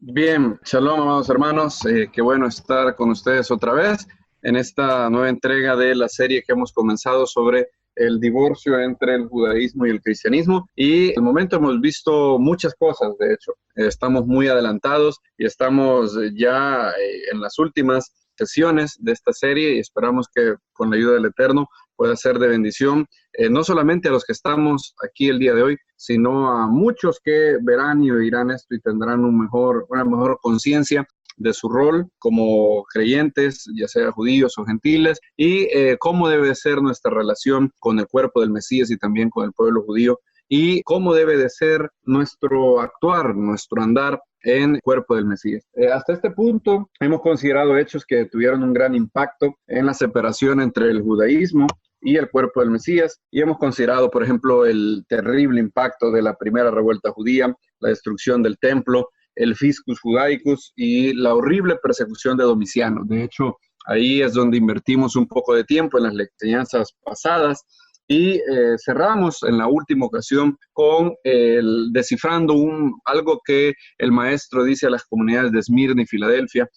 Bien, shalom, amados hermanos. Qué bueno estar con ustedes otra vez en esta nueva entrega de la serie que hemos comenzado sobre el divorcio entre el judaísmo y el cristianismo. Y al momento hemos visto muchas cosas, de hecho. Estamos muy adelantados y estamos ya en las últimas sesiones de esta serie y esperamos que con la ayuda del Eterno pueda ser de bendición, no solamente a los que estamos aquí el día de hoy, sino a muchos que verán y oirán esto y tendrán una mejor conciencia de su rol como creyentes, ya sea judíos o gentiles, y cómo debe ser nuestra relación con el cuerpo del Mesías y también con el pueblo judío, y cómo debe de ser nuestro actuar, nuestro andar en el cuerpo del Mesías. Hasta este punto hemos considerado hechos que tuvieron un gran impacto en la separación entre el judaísmo y el cuerpo del Mesías, y hemos considerado, por ejemplo, el terrible impacto de la primera revuelta judía, la destrucción del templo, el fiscus judaicus y la horrible persecución de Domiciano. De hecho, ahí es donde invertimos un poco de tiempo en las enseñanzas pasadas y cerramos en la última ocasión con descifrando algo que el maestro dice a las comunidades de Esmirna y Filadelfia.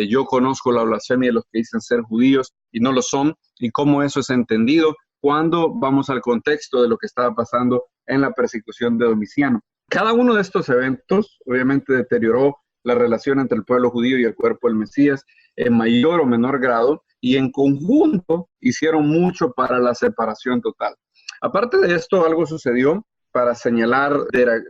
Yo conozco la blasfemia de los que dicen ser judíos y no lo son, y cómo eso es entendido cuando vamos al contexto de lo que estaba pasando en la persecución de Domiciano. Cada uno de estos eventos obviamente deterioró la relación entre el pueblo judío y el cuerpo del Mesías en mayor o menor grado, y en conjunto hicieron mucho para la separación total. Aparte de esto, algo sucedió para señalar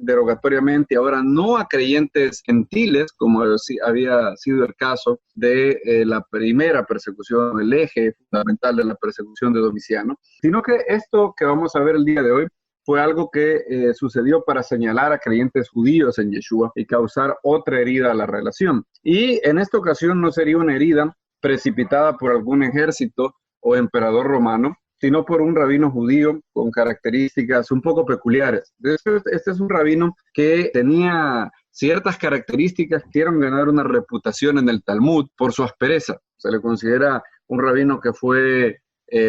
derogatoriamente ahora no a creyentes gentiles, como había sido el caso de la primera persecución, el eje fundamental de la persecución de Domiciano, sino que esto que vamos a ver el día de hoy fue algo que sucedió para señalar a creyentes judíos en Yeshua y causar otra herida a la relación. Y en esta ocasión no sería una herida precipitada por algún ejército o emperador romano, sino por un rabino judío con características un poco peculiares. Este es un rabino que tenía ciertas características que dieron ganar una reputación en el Talmud por su aspereza. Se le considera un rabino que fue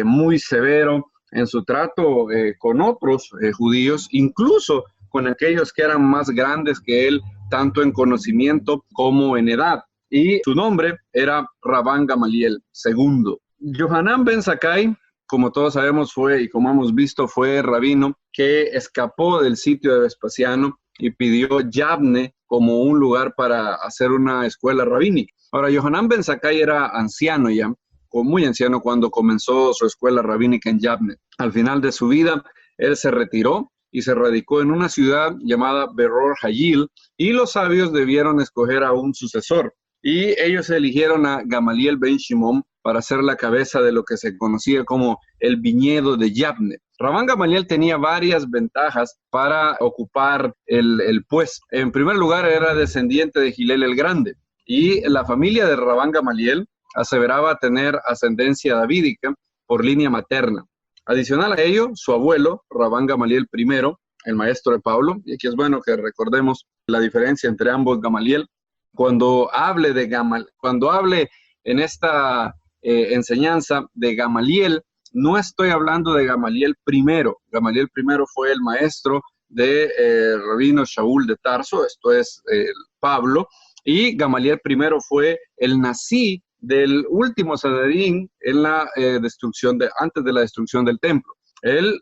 muy severo en su trato con otros judíos, incluso con aquellos que eran más grandes que él, tanto en conocimiento como en edad. Y su nombre era Rabán Gamaliel II. Yohanan ben Zakkai, como todos sabemos, fue, y como hemos visto, fue rabino que escapó del sitio de Vespasiano y pidió Yabne como un lugar para hacer una escuela rabínica. Ahora, Yohanan ben Zakkai era anciano ya, muy anciano cuando comenzó su escuela rabínica en Yabne. Al final de su vida, él se retiró y se radicó en una ciudad llamada Beror Hayil, y los sabios debieron escoger a un sucesor. Y ellos eligieron a Gamaliel ben Shimon para ser la cabeza de lo que se conocía como el viñedo de Yabne. Rabán Gamaliel tenía varias ventajas para ocupar el puesto. En primer lugar, era descendiente de Gilel el Grande, y la familia de Rabán Gamaliel aseveraba tener ascendencia davídica por línea materna. Adicional a ello, su abuelo, Rabán Gamaliel I, el maestro de Pablo, y aquí es bueno que recordemos la diferencia entre ambos Gamaliel. Cuando hable en esta enseñanza de Gamaliel, no estoy hablando de Gamaliel I. Gamaliel I fue el maestro de Rabino Shaul de Tarso, esto es Pablo, y Gamaliel I fue el nazí del último Sanedrín en la antes de la destrucción del templo.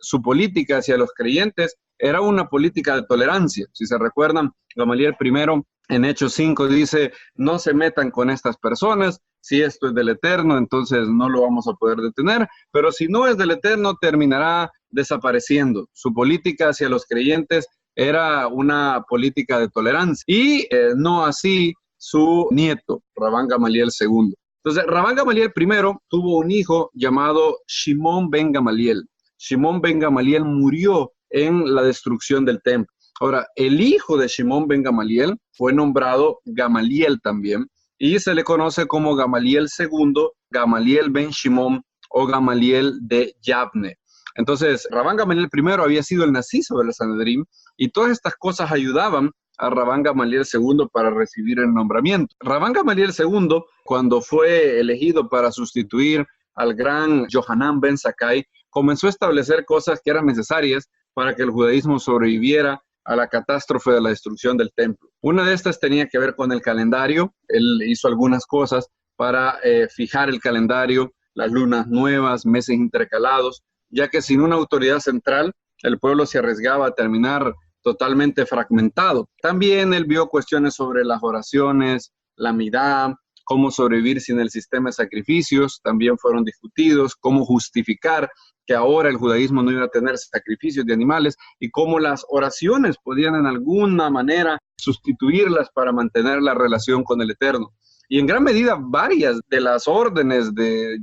Su política hacia los creyentes era una política de tolerancia. Si se recuerdan, Gamaliel I en Hechos 5 dice: no se metan con estas personas, si esto es del Eterno, entonces no lo vamos a poder detener, pero si no es del Eterno, terminará desapareciendo. Su política hacia los creyentes era una política de tolerancia, y no así su nieto, Rabán Gamaliel II. Entonces, Rabán Gamaliel I tuvo un hijo llamado Shimon ben Gamaliel. Shimon ben Gamaliel murió en la destrucción del templo. Ahora, el hijo de Shimon ben Gamaliel fue nombrado Gamaliel también, y se le conoce como Gamaliel II, Gamaliel ben Shimon o Gamaliel de Yabne. Entonces, Rabán Gamaliel I había sido el nacizo del Sanedrín, y todas estas cosas ayudaban a Rabán Gamaliel II para recibir el nombramiento. Rabán Gamaliel II, cuando fue elegido para sustituir al gran Yohanan ben Zakkai, comenzó a establecer cosas que eran necesarias para que el judaísmo sobreviviera a la catástrofe de la destrucción del templo. Una de estas tenía que ver con el calendario. Él hizo algunas cosas para fijar el calendario, las lunas nuevas, meses intercalados, ya que sin una autoridad central, el pueblo se arriesgaba a terminar totalmente fragmentado. También él vio cuestiones sobre las oraciones, la midá, cómo sobrevivir sin el sistema de sacrificios, también fueron discutidos, cómo justificar que ahora el judaísmo no iba a tener sacrificios de animales y cómo las oraciones podían en alguna manera sustituirlas para mantener la relación con el Eterno. Y en gran medida varias de las órdenes de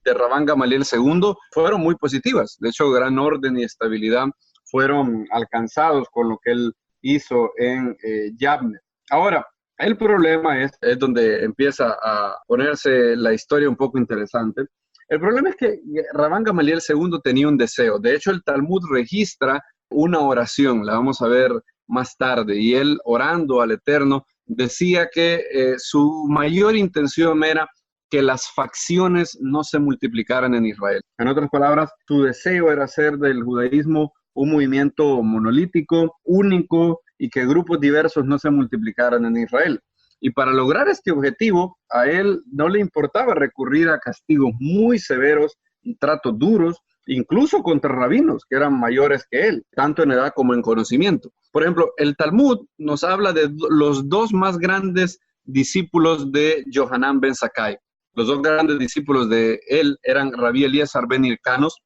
Rabán Gamaliel II fueron muy positivas. De hecho, gran orden y estabilidad fueron alcanzados con lo que él hizo en Yavne. Ahora, el problema es donde empieza a ponerse la historia un poco interesante. El problema es que Rabán Gamaliel II tenía un deseo. De hecho, el Talmud registra una oración, la vamos a ver más tarde, y él orando al Eterno decía que su mayor intención era que las facciones no se multiplicaran en Israel. En otras palabras, su deseo era hacer del judaísmo un movimiento monolítico, único, y que grupos diversos no se multiplicaran en Israel. Y para lograr este objetivo, a él no le importaba recurrir a castigos muy severos y tratos duros, incluso contra rabinos que eran mayores que él, tanto en edad como en conocimiento. Por ejemplo, el Talmud nos habla de los dos más grandes discípulos de Yohanan ben Zakkai. Los dos grandes discípulos de él eran Rabí Eliezer ben Hircanos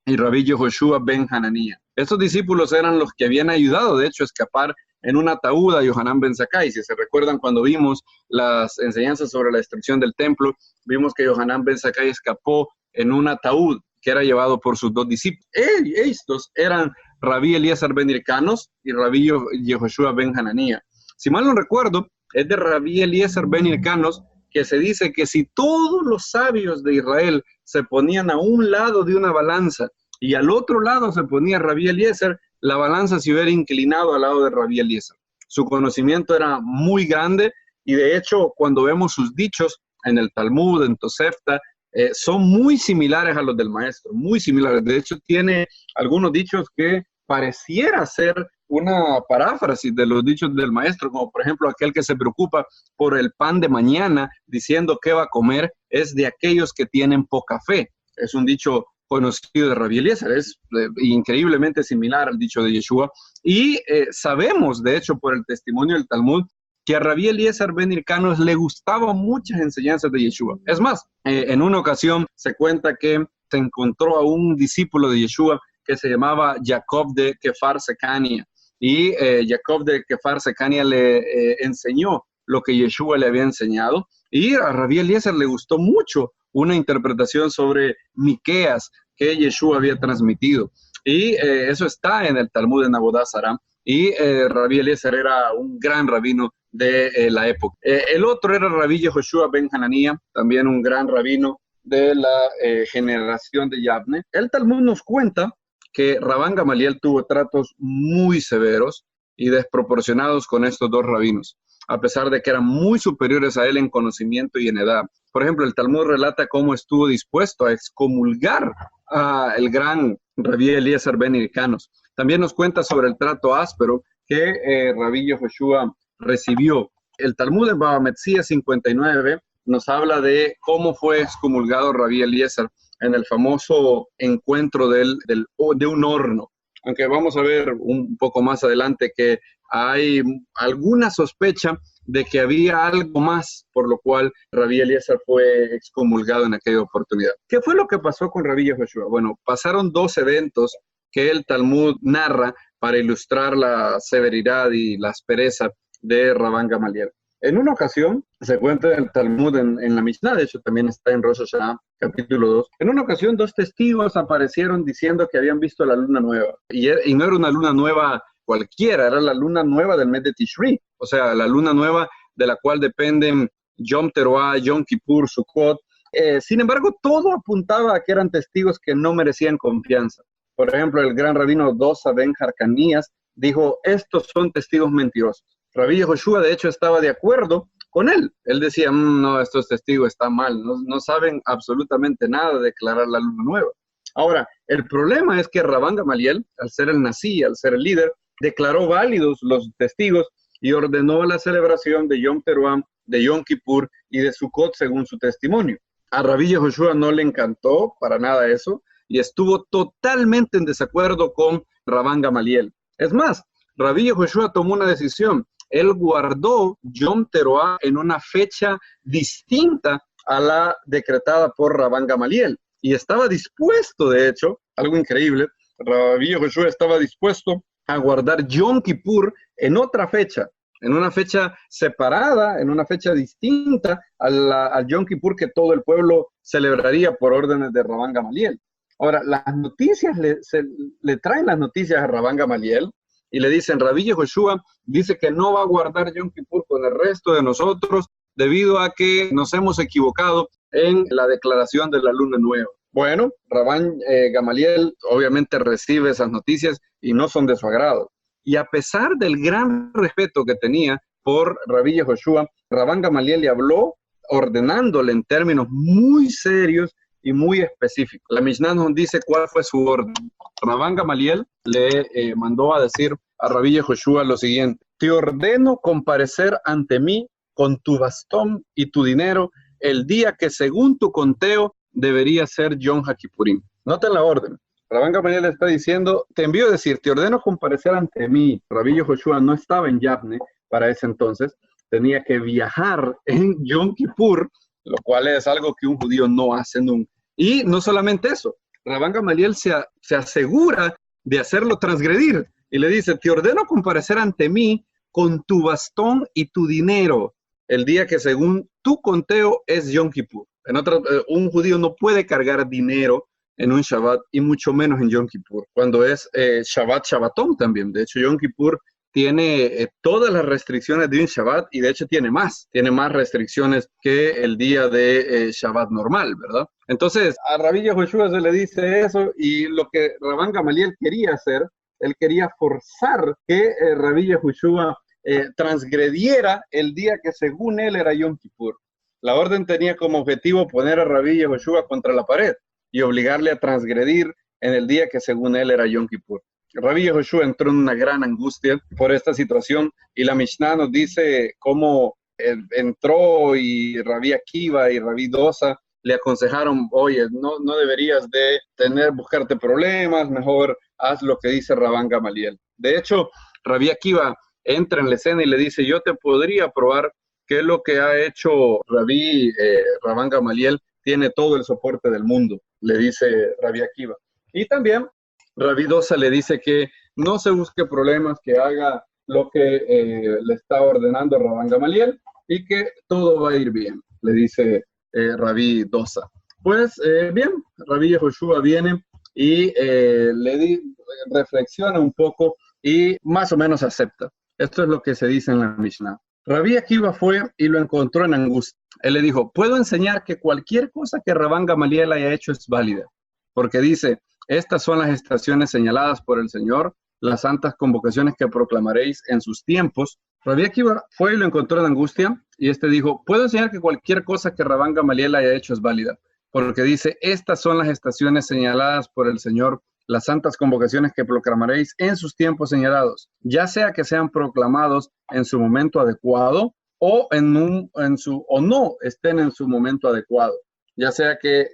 y Rabí Yehoshua ben Hananía. Estos discípulos eran los que habían ayudado, de hecho, a escapar en un ataúd a Yohanan ben Zakkai. Si se recuerdan, cuando vimos las enseñanzas sobre la destrucción del templo, vimos que Yohanan ben Zakkai escapó en un ataúd que era llevado por sus dos discípulos. Estos eran Rabí Eliezer ben Hircanos y Rabí Yehoshua ben Hananía. Si mal no recuerdo, es de Rabí Eliezer ben Hircanos que se dice que si todos los sabios de Israel se ponían a un lado de una balanza y al otro lado se ponía Rabí Eliezer, la balanza se hubiera inclinado al lado de Rabí Eliezer. Su conocimiento era muy grande y de hecho cuando vemos sus dichos en el Talmud, en Tosefta, son muy similares a los del maestro, muy similares. De hecho tiene algunos dichos que pareciera ser una paráfrasis de los dichos del maestro, como por ejemplo aquel que se preocupa por el pan de mañana, diciendo qué va a comer, es de aquellos que tienen poca fe. Es un dicho conocido de Rabí Eliezer, es increíblemente similar al dicho de Yeshua, y sabemos, de hecho, por el testimonio del Talmud, que a Rabí Eliezer ben Hircanos le gustaban muchas enseñanzas de Yeshua. Es más, en una ocasión se cuenta que se encontró a un discípulo de Yeshua que se llamaba Jacob de Kefar Sekania, y Jacob de Kefar Sekania le enseñó lo que Yeshua le había enseñado, y a Rabí Eliezer le gustó mucho una interpretación sobre Miqueas que Yeshua había transmitido, y eso está en el Talmud de Avodat Zarah, y Rabí Eliezer era un gran rabino de la época. El otro era Rabí Yehoshua ben Hananía, también un gran rabino de la generación de Yavne. El Talmud nos cuenta que Rabán Gamaliel tuvo tratos muy severos y desproporcionados con estos dos rabinos, a pesar de que eran muy superiores a él en conocimiento y en edad. Por ejemplo, el Talmud relata cómo estuvo dispuesto a excomulgar al gran Rabí Eliezer ben Hircanos. También nos cuenta sobre el trato áspero que Rabí Yehoshua recibió. El Talmud en Baba Metzia 59 nos habla de cómo fue excomulgado Rabí Eliezer en el famoso encuentro de un horno. Aunque vamos a ver un poco más adelante que hay alguna sospecha de que había algo más por lo cual Rabí Eliezer fue excomulgado en aquella oportunidad. ¿Qué fue lo que pasó con Rabí Yehoshua? Bueno, pasaron dos eventos que el Talmud narra para ilustrar la severidad y la aspereza de Rabán Gamaliel. En una ocasión, se cuenta en el Talmud en la Mishnah, de hecho también está en Rosh Hashanah, capítulo 2. En una ocasión, dos testigos aparecieron diciendo que habían visto la luna nueva. Y no era una luna nueva cualquiera, era la luna nueva del mes de Tishri, o sea, la luna nueva de la cual dependen Yom Teruah, Yom Kippur, Sukkot. Sin embargo, todo apuntaba a que eran testigos que no merecían confianza. Por ejemplo, el gran rabino Dosa ben Harkanías dijo, estos son testigos mentirosos. Rabí Yehoshua, de hecho, estaba de acuerdo con él. Él decía, no, estos testigos están mal, no saben absolutamente nada de declarar la luna nueva. Ahora, el problema es que Rabán Gamaliel, al ser el Nasi, al ser el líder, declaró válidos los testigos y ordenó la celebración de Yom Teruah, de Yom Kippur y de Sukkot según su testimonio. A Rabbi Yehoshua no le encantó para nada eso y estuvo totalmente en desacuerdo con Rabán Gamaliel. Es más, Rabbi Yehoshua tomó una decisión. Él guardó Yom Teruah en una fecha distinta a la decretada por Rabán Gamaliel y estaba dispuesto, de hecho, algo increíble, Rabbi Yehoshua estaba dispuesto a guardar Yom Kippur en otra fecha, en una fecha separada, en una fecha distinta al Yom Kippur que todo el pueblo celebraría por órdenes de Rabán Gamaliel. Ahora, las noticias le traen las noticias a Rabán Gamaliel y le dicen, Rabbi Yehoshua dice que no va a guardar Yom Kippur con el resto de nosotros debido a que nos hemos equivocado en la declaración de la luna nueva. Bueno, Rabán Gamaliel obviamente recibe esas noticias y no son de su agrado. Y a pesar del gran respeto que tenía por Rabbi Yehoshua, Rabán Gamaliel le habló ordenándole en términos muy serios y muy específicos. La Mishnah nos dice cuál fue su orden. Rabán Gamaliel le mandó a decir a Rabbi Yehoshua lo siguiente: te ordeno comparecer ante mí con tu bastón y tu dinero el día que según tu conteo debería ser Yom HaKippurim. Noten la orden. Rabán Gamaliel le está diciendo, te envío a decir, te ordeno comparecer ante mí. Rabbi Yehoshua no estaba en Yavne para ese entonces, tenía que viajar en Yom Kippur, lo cual es algo que un judío no hace nunca. Y no solamente eso, Rabán Gamaliel se asegura de hacerlo transgredir y le dice, te ordeno comparecer ante mí con tu bastón y tu dinero el día que según tu conteo es Yom Kippur. Un judío no puede cargar dinero en un Shabbat y mucho menos en Yom Kippur, cuando es Shabbat Shabbatón también. De hecho, Yom Kippur tiene todas las restricciones de un Shabbat y de hecho tiene más restricciones que el día de Shabbat normal, ¿verdad? Entonces, a Rabbi Yehoshua se le dice eso y lo que Rabán Gamaliel quería hacer, él quería forzar que Rabbi Yehoshua transgrediera el día que según él era Yom Kippur. La orden tenía como objetivo poner a Rabbi Yehoshua contra la pared y obligarle a transgredir en el día que según él era Yom Kippur. Rabbi Yehoshua entró en una gran angustia por esta situación y la Mishnah nos dice cómo entró y Rabbi Akiva y Rabbi Dosa le aconsejaron, oye, no deberías de buscarte problemas, mejor haz lo que dice Rabán Gamaliel. De hecho, Rabbi Akiva entra en la escena y le dice, yo te podría probar que lo que ha hecho Rabán Gamaliel tiene todo el soporte del mundo, le dice Rabbi Akiva. Y también Rabbi Dosa le dice que no se busque problemas, que haga lo que le está ordenando Rabán Gamaliel y que todo va a ir bien, le dice Rabbi Dosa. Pues bien, Rabbi Yehoshua viene y reflexiona un poco y más o menos acepta. Esto es lo que se dice en la Mishnah. Rabbi Akiva fue y lo encontró en angustia. Él le dijo, puedo enseñar que cualquier cosa que Rabán Gamaliel haya hecho es válida, porque dice, estas son las estaciones señaladas por el Señor, las santas convocaciones que proclamaréis en sus tiempos. Rabbi Akiva fue y lo encontró en angustia, y este dijo, puedo enseñar que cualquier cosa que Rabán Gamaliel haya hecho es válida, porque dice, estas son las estaciones señaladas por el Señor, las santas convocaciones que proclamaréis en sus tiempos señalados, ya sea que sean proclamados en su momento adecuado o no estén en su momento adecuado. Ya sea que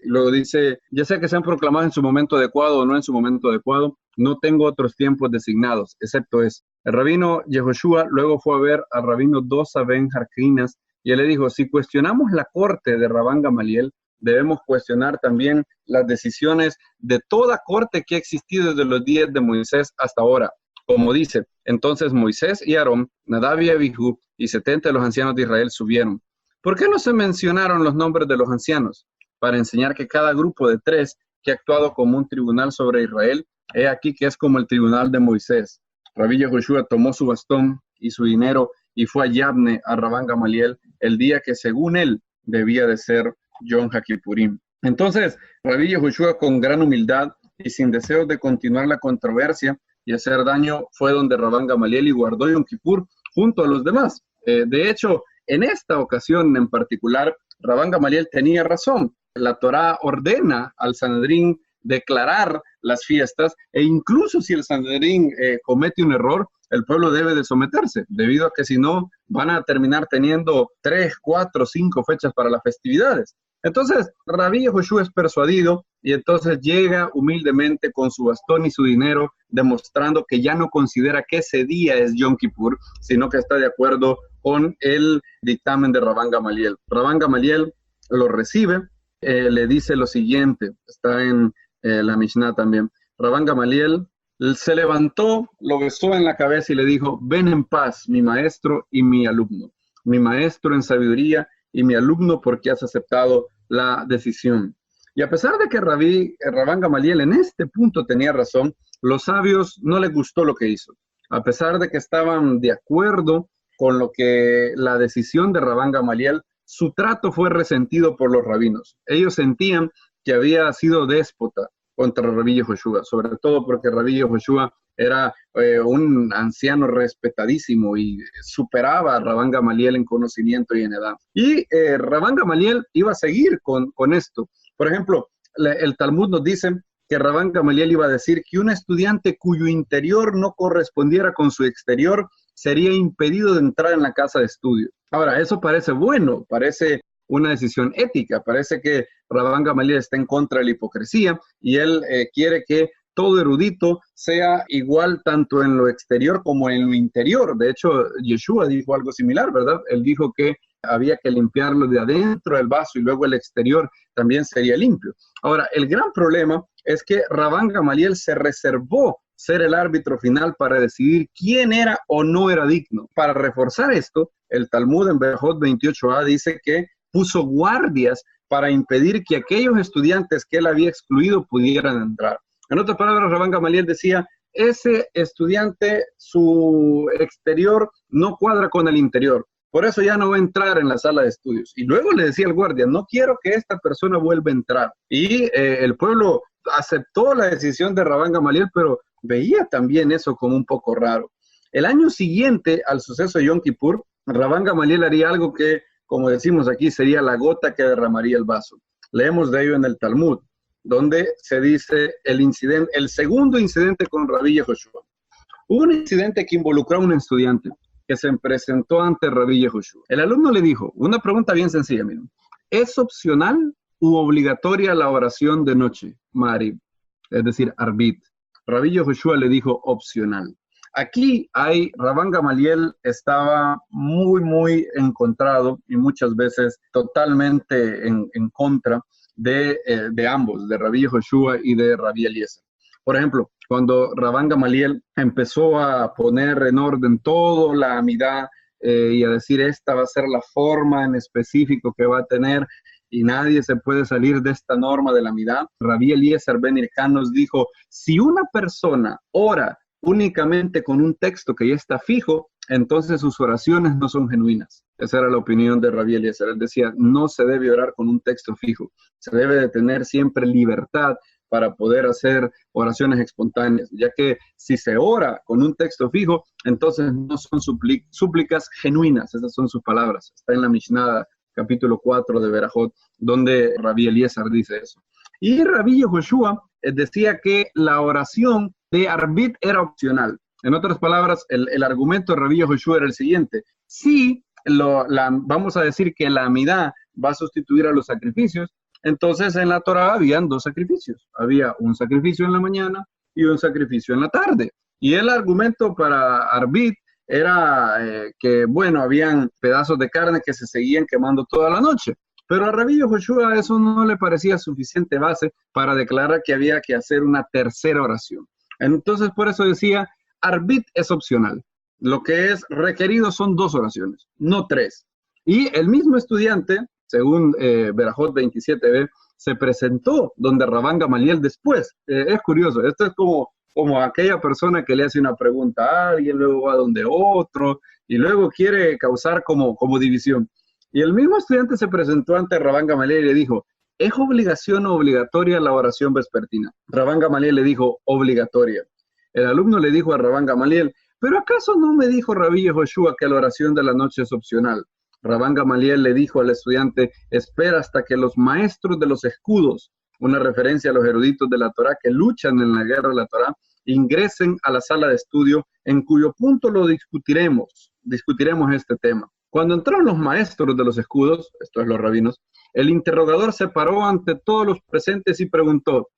sean proclamados en su momento adecuado o no en su momento adecuado, no tengo otros tiempos designados, excepto eso. El rabino Yehoshua luego fue a ver al rabino Dosa ben Jarquinas y él le dijo, si cuestionamos la corte de Rabán Gamaliel, debemos cuestionar también las decisiones de toda corte que ha existido desde los días de Moisés hasta ahora. Como dice, entonces Moisés y Aarón, Nadab y Abihu y 70 de los ancianos de Israel subieron. ¿Por qué no se mencionaron los nombres de los ancianos? Para enseñar que cada grupo de 3 que ha actuado como un tribunal sobre Israel, he aquí que es como el tribunal de Moisés. Rabbi Yehoshua tomó su bastón y su dinero y fue a Yavne, a Rabán Gamaliel, el día que según él debía de ser Yom HaKippurim. Entonces, Rabbi Yehoshua con gran humildad y sin deseos de continuar la controversia y hacer daño, fue donde Rabán Gamaliel y guardó Yom Kippur junto a los demás. De hecho, en esta ocasión en particular, Rabán Gamaliel tenía razón. La Torá ordena al Sanedrín declarar las fiestas e incluso si el Sanedrín comete un error, el pueblo debe de someterse, debido a que si no van a terminar teniendo 3, 4, 5 fechas para las festividades. Entonces, Rabí Yehoshua es persuadido y entonces llega humildemente con su bastón y su dinero, demostrando que ya no considera que ese día es Yom Kippur, sino que está de acuerdo con el dictamen de Rabán Gamaliel. Rabán Gamaliel lo recibe, le dice lo siguiente, está en la Mishnah también. Rabán Gamaliel se levantó, lo besó en la cabeza y le dijo: ven en paz, mi maestro y mi alumno, mi maestro en sabiduría y mi alumno, porque has aceptado la decisión. Y a pesar de que Rabán Gamaliel en este punto tenía razón, los sabios no les gustó lo que hizo. A pesar de que estaban de acuerdo con lo que la decisión de Rabán Gamaliel, su trato fue resentido por los rabinos. Ellos sentían que había sido déspota contra Rabí Yehoshua, sobre todo porque Rabí Yehoshua era un anciano respetadísimo y superaba a Rabán Gamaliel en conocimiento y en edad. Y Rabán Gamaliel iba a seguir con esto. Por ejemplo, el Talmud nos dice que Rabán Gamaliel iba a decir que un estudiante cuyo interior no correspondiera con su exterior sería impedido de entrar en la casa de estudio. Ahora, eso parece bueno, parece una decisión ética, parece que Rabán Gamaliel está en contra de la hipocresía y él quiere que todo erudito sea igual tanto en lo exterior como en lo interior. De hecho, Yeshua dijo algo similar, ¿verdad? Él dijo que había que limpiarlo de adentro del vaso y luego el exterior también sería limpio. Ahora, el gran problema es que Rabán Gamaliel se reservó ser el árbitro final para decidir quién era o no era digno. Para reforzar esto, el Talmud en Berajot 28a dice que puso guardias para impedir que aquellos estudiantes que él había excluido pudieran entrar. En otras palabras, Rabán Gamaliel decía: ese estudiante, su exterior no cuadra con el interior, por eso ya no va a entrar en la sala de estudios. Y luego le decía al guardia: no quiero que esta persona vuelva a entrar. Y el pueblo aceptó la decisión de Rabán Gamaliel, pero veía también eso como un poco raro. El año siguiente al suceso de Yom Kippur, Rabán Gamaliel haría algo que, como decimos aquí, sería la gota que derramaría el vaso. Leemos de ello en el Talmud, donde se dice el segundo incidente con Rabí Yehoshua. Hubo un incidente que involucró a un estudiante que se presentó ante Rabí Yehoshua. El alumno le dijo una pregunta bien sencilla: miren, ¿es opcional u obligatoria la oración de noche, Marib? Es decir, Arbit. Rabí Yehoshua le dijo opcional. Aquí Rabán Gamaliel estaba muy encontrado y muchas veces totalmente en contra de ambos, de Rabí Yehoshua y de Rabí Eliezer. Por ejemplo, cuando Rabán Gamaliel empezó a poner en orden toda la amidá y a decir: esta va a ser la forma en específico que va a tener y nadie se puede salir de esta norma de la amidá, Rabí Eliezer ben Hirkan nos dijo: si una persona ora únicamente con un texto que ya está fijo, entonces sus oraciones no son genuinas. Esa era la opinión de Rabí Eliezer. Él decía: no se debe orar con un texto fijo, se debe de tener siempre libertad para poder hacer oraciones espontáneas, ya que si se ora con un texto fijo, entonces no son súplicas genuinas. Esas son sus palabras. Está en la Mishnah, capítulo 4 de Berajot, donde Rabí Eliezer dice eso. Y Rabí Yehoshua decía que la oración de Arbit era opcional. En otras palabras, el argumento de Rabí Yehoshua era el siguiente: si vamos a decir que la amidá va a sustituir a los sacrificios, entonces en la Torá habían dos sacrificios. Había un sacrificio en la mañana y un sacrificio en la tarde. Y el argumento para Arbit era que, bueno, habían pedazos de carne que se seguían quemando toda la noche. Pero a Rabí Yehoshua eso no le parecía suficiente base para declarar que había que hacer una tercera oración. Entonces, por eso decía: Arbit es opcional. Lo que es requerido son 2 oraciones, no 3. Y el mismo estudiante, según Berajot 27b, se presentó donde Rabán Gamaliel después. Es curioso, esto es como aquella persona que le hace una pregunta a alguien, luego va donde otro, y luego quiere causar como división. Y el mismo estudiante se presentó ante Rabán Gamaliel y le dijo: ¿es obligación o obligatoria la oración vespertina? Rabán Gamaliel le dijo: obligatoria. El alumno le dijo a Rabán Gamaliel: ¿pero acaso no me dijo Rabí Yehoshua que la oración de la noche es opcional? Rabán Gamaliel le dijo al estudiante: espera hasta que los maestros de los escudos, una referencia a los eruditos de la Torá que luchan en la guerra de la Torá, ingresen a la sala de estudio, en cuyo punto lo discutiremos este tema. Cuando entraron los maestros de los escudos, esto es los rabinos, el interrogador se paró ante todos los presentes y preguntó,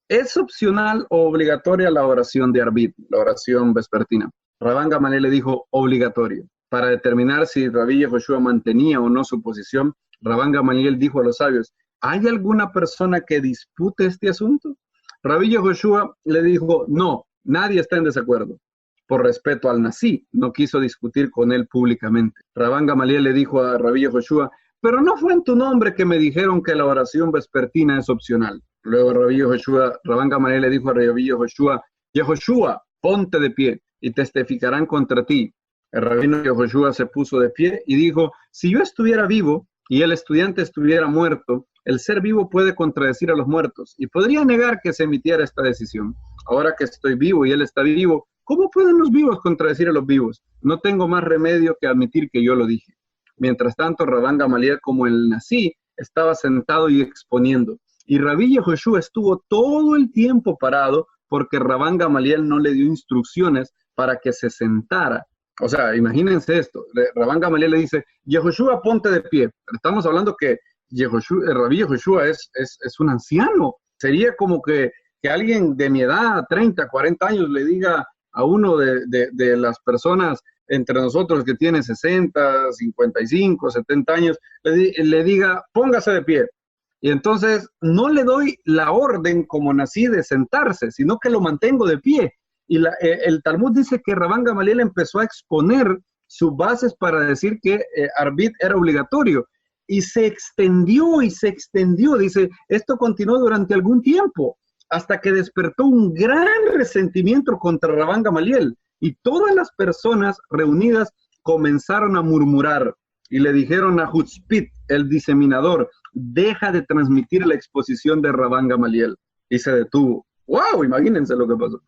¿es opcional o obligatoria la oración de Arbit, la oración vespertina? Rabán Gamaliel le dijo, obligatorio. Para determinar si Rabí Yehoshua mantenía o no su posición, Rabán Gamaliel dijo a los sabios, ¿hay alguna persona que dispute este asunto? Rabí Yehoshua le dijo, no, nadie está en desacuerdo. Por respeto al Nasí, no quiso discutir con él públicamente. Rabán Gamaliel le dijo a Rabí Yehoshua, pero no fue en tu nombre que me dijeron que la oración vespertina es opcional. Luego Rabán Gamaliel le dijo a Rabí Yehoshua, Yehoshua, ponte de pie y testificarán contra ti. El rabino Yehoshua se puso de pie y dijo, si yo estuviera vivo y el estudiante estuviera muerto, el ser vivo puede contradecir a los muertos y podría negar que se emitiera esta decisión. Ahora que estoy vivo y él está vivo, ¿cómo pueden los vivos contradecir a los vivos? No tengo más remedio que admitir que yo lo dije. Mientras tanto, Rabán Gamaliel, como el Nasí, estaba sentado y exponiendo. Y Rabí Yehoshua estuvo todo el tiempo parado porque Rabán Gamaliel no le dio instrucciones para que se sentara. O sea, imagínense esto. Rabán Gamaliel le dice, Yehoshua, ponte de pie. Estamos hablando que Rabí Yehoshua es un anciano. Sería como que alguien de mi edad, 30, 40 años, le diga a uno de las personas entre nosotros que tiene 60, 55, 70 años, le diga, póngase de pie. Y entonces no le doy la orden como nací de sentarse, sino que lo mantengo de pie. Y el Talmud dice que Rabán Gamaliel empezó a exponer sus bases para decir que Arbit era obligatorio. Y se extendió y se extendió. Dice, esto continuó durante algún tiempo, hasta que despertó un gran resentimiento contra Rabán Gamaliel. Y todas las personas reunidas comenzaron a murmurar y le dijeron a Hutzpit, el diseminador, deja de transmitir la exposición de Rabán Gamaliel. Y se detuvo. ¡Wow! Imagínense lo que pasó.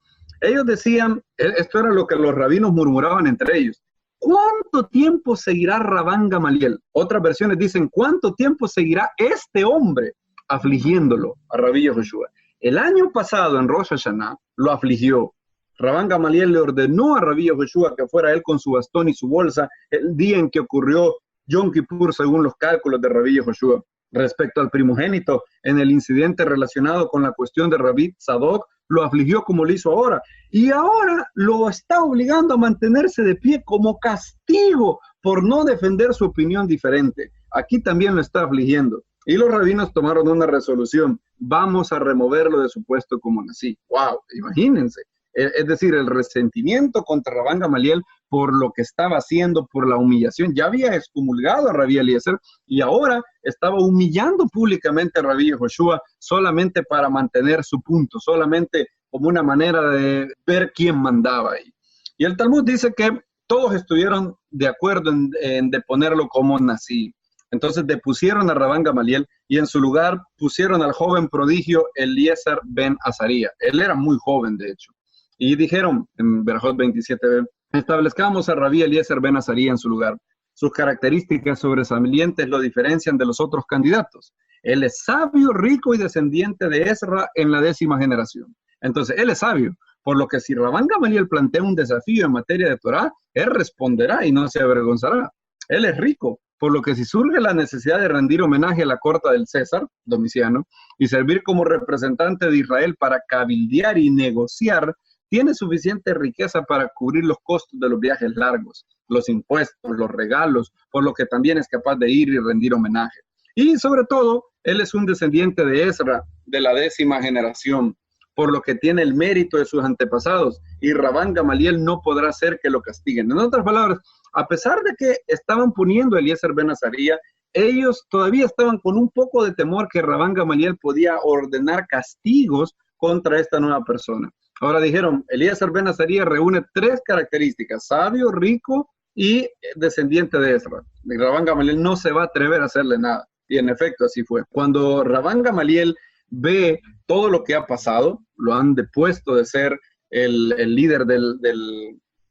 Ellos decían, esto era lo que los rabinos murmuraban entre ellos, ¿cuánto tiempo seguirá Rabán Gamaliel? Otras versiones dicen, ¿cuánto tiempo seguirá este hombre afligiéndolo a Rabí Yehoshua? El año pasado en Rosh Hashanah lo afligió. Rabán Gamaliel le ordenó a Rabí Yehoshua que fuera él con su bastón y su bolsa el día en que ocurrió Yom Kippur según los cálculos de Rabí Yehoshua. Respecto al primogénito, en el incidente relacionado con la cuestión de Rabí Tzadok, lo afligió como lo hizo ahora. Y ahora lo está obligando a mantenerse de pie como castigo por no defender su opinión diferente. Aquí también lo está afligiendo. Y los rabinos tomaron una resolución. Vamos a removerlo de su puesto como nací. ¡Wow! Imagínense. Es decir, el resentimiento contra Rabán Gamaliel por lo que estaba haciendo, por la humillación. Ya había excomulgado a Rabí Eliezer y ahora estaba humillando públicamente a Rabí Yehoshua solamente para mantener su punto, solamente como una manera de ver quién mandaba ahí. Y el Talmud dice que todos estuvieron de acuerdo en deponerlo como nací. Entonces depusieron a Rabán Gamaliel y en su lugar pusieron al joven prodigio Eliezer ben Azaría. Él era muy joven, de hecho. Y dijeron en Berajot 27b, establezcamos a Rabí Eliezer ben Azaría en su lugar. Sus características sobresalientes lo diferencian de los otros candidatos. Él es sabio, rico y descendiente de Ezra en la 10ª generación. Entonces, él es sabio, por lo que si Rabán Gamaliel plantea un desafío en materia de Torah, él responderá y no se avergonzará. Él es rico, por lo que si surge la necesidad de rendir homenaje a la corte del César, Domiciano, y servir como representante de Israel para cabildear y negociar, tiene suficiente riqueza para cubrir los costos de los viajes largos, los impuestos, los regalos, por lo que también es capaz de ir y rendir homenaje. Y sobre todo, él es un descendiente de Ezra, de la 10ª generación, por lo que tiene el mérito de sus antepasados, y Rabán Gamaliel no podrá hacer que lo castiguen. En otras palabras, a pesar de que estaban poniendo a Eliezer ben Azaría, ellos todavía estaban con un poco de temor que Rabán Gamaliel podía ordenar castigos contra esta nueva persona. Ahora dijeron, Eliezer ben Azaría reúne 3 características, sabio, rico y descendiente de Ezra. Y Rabán Gamaliel no se va a atrever a hacerle nada. Y en efecto así fue. Cuando Rabán Gamaliel ve todo lo que ha pasado, lo han depuesto de ser el líder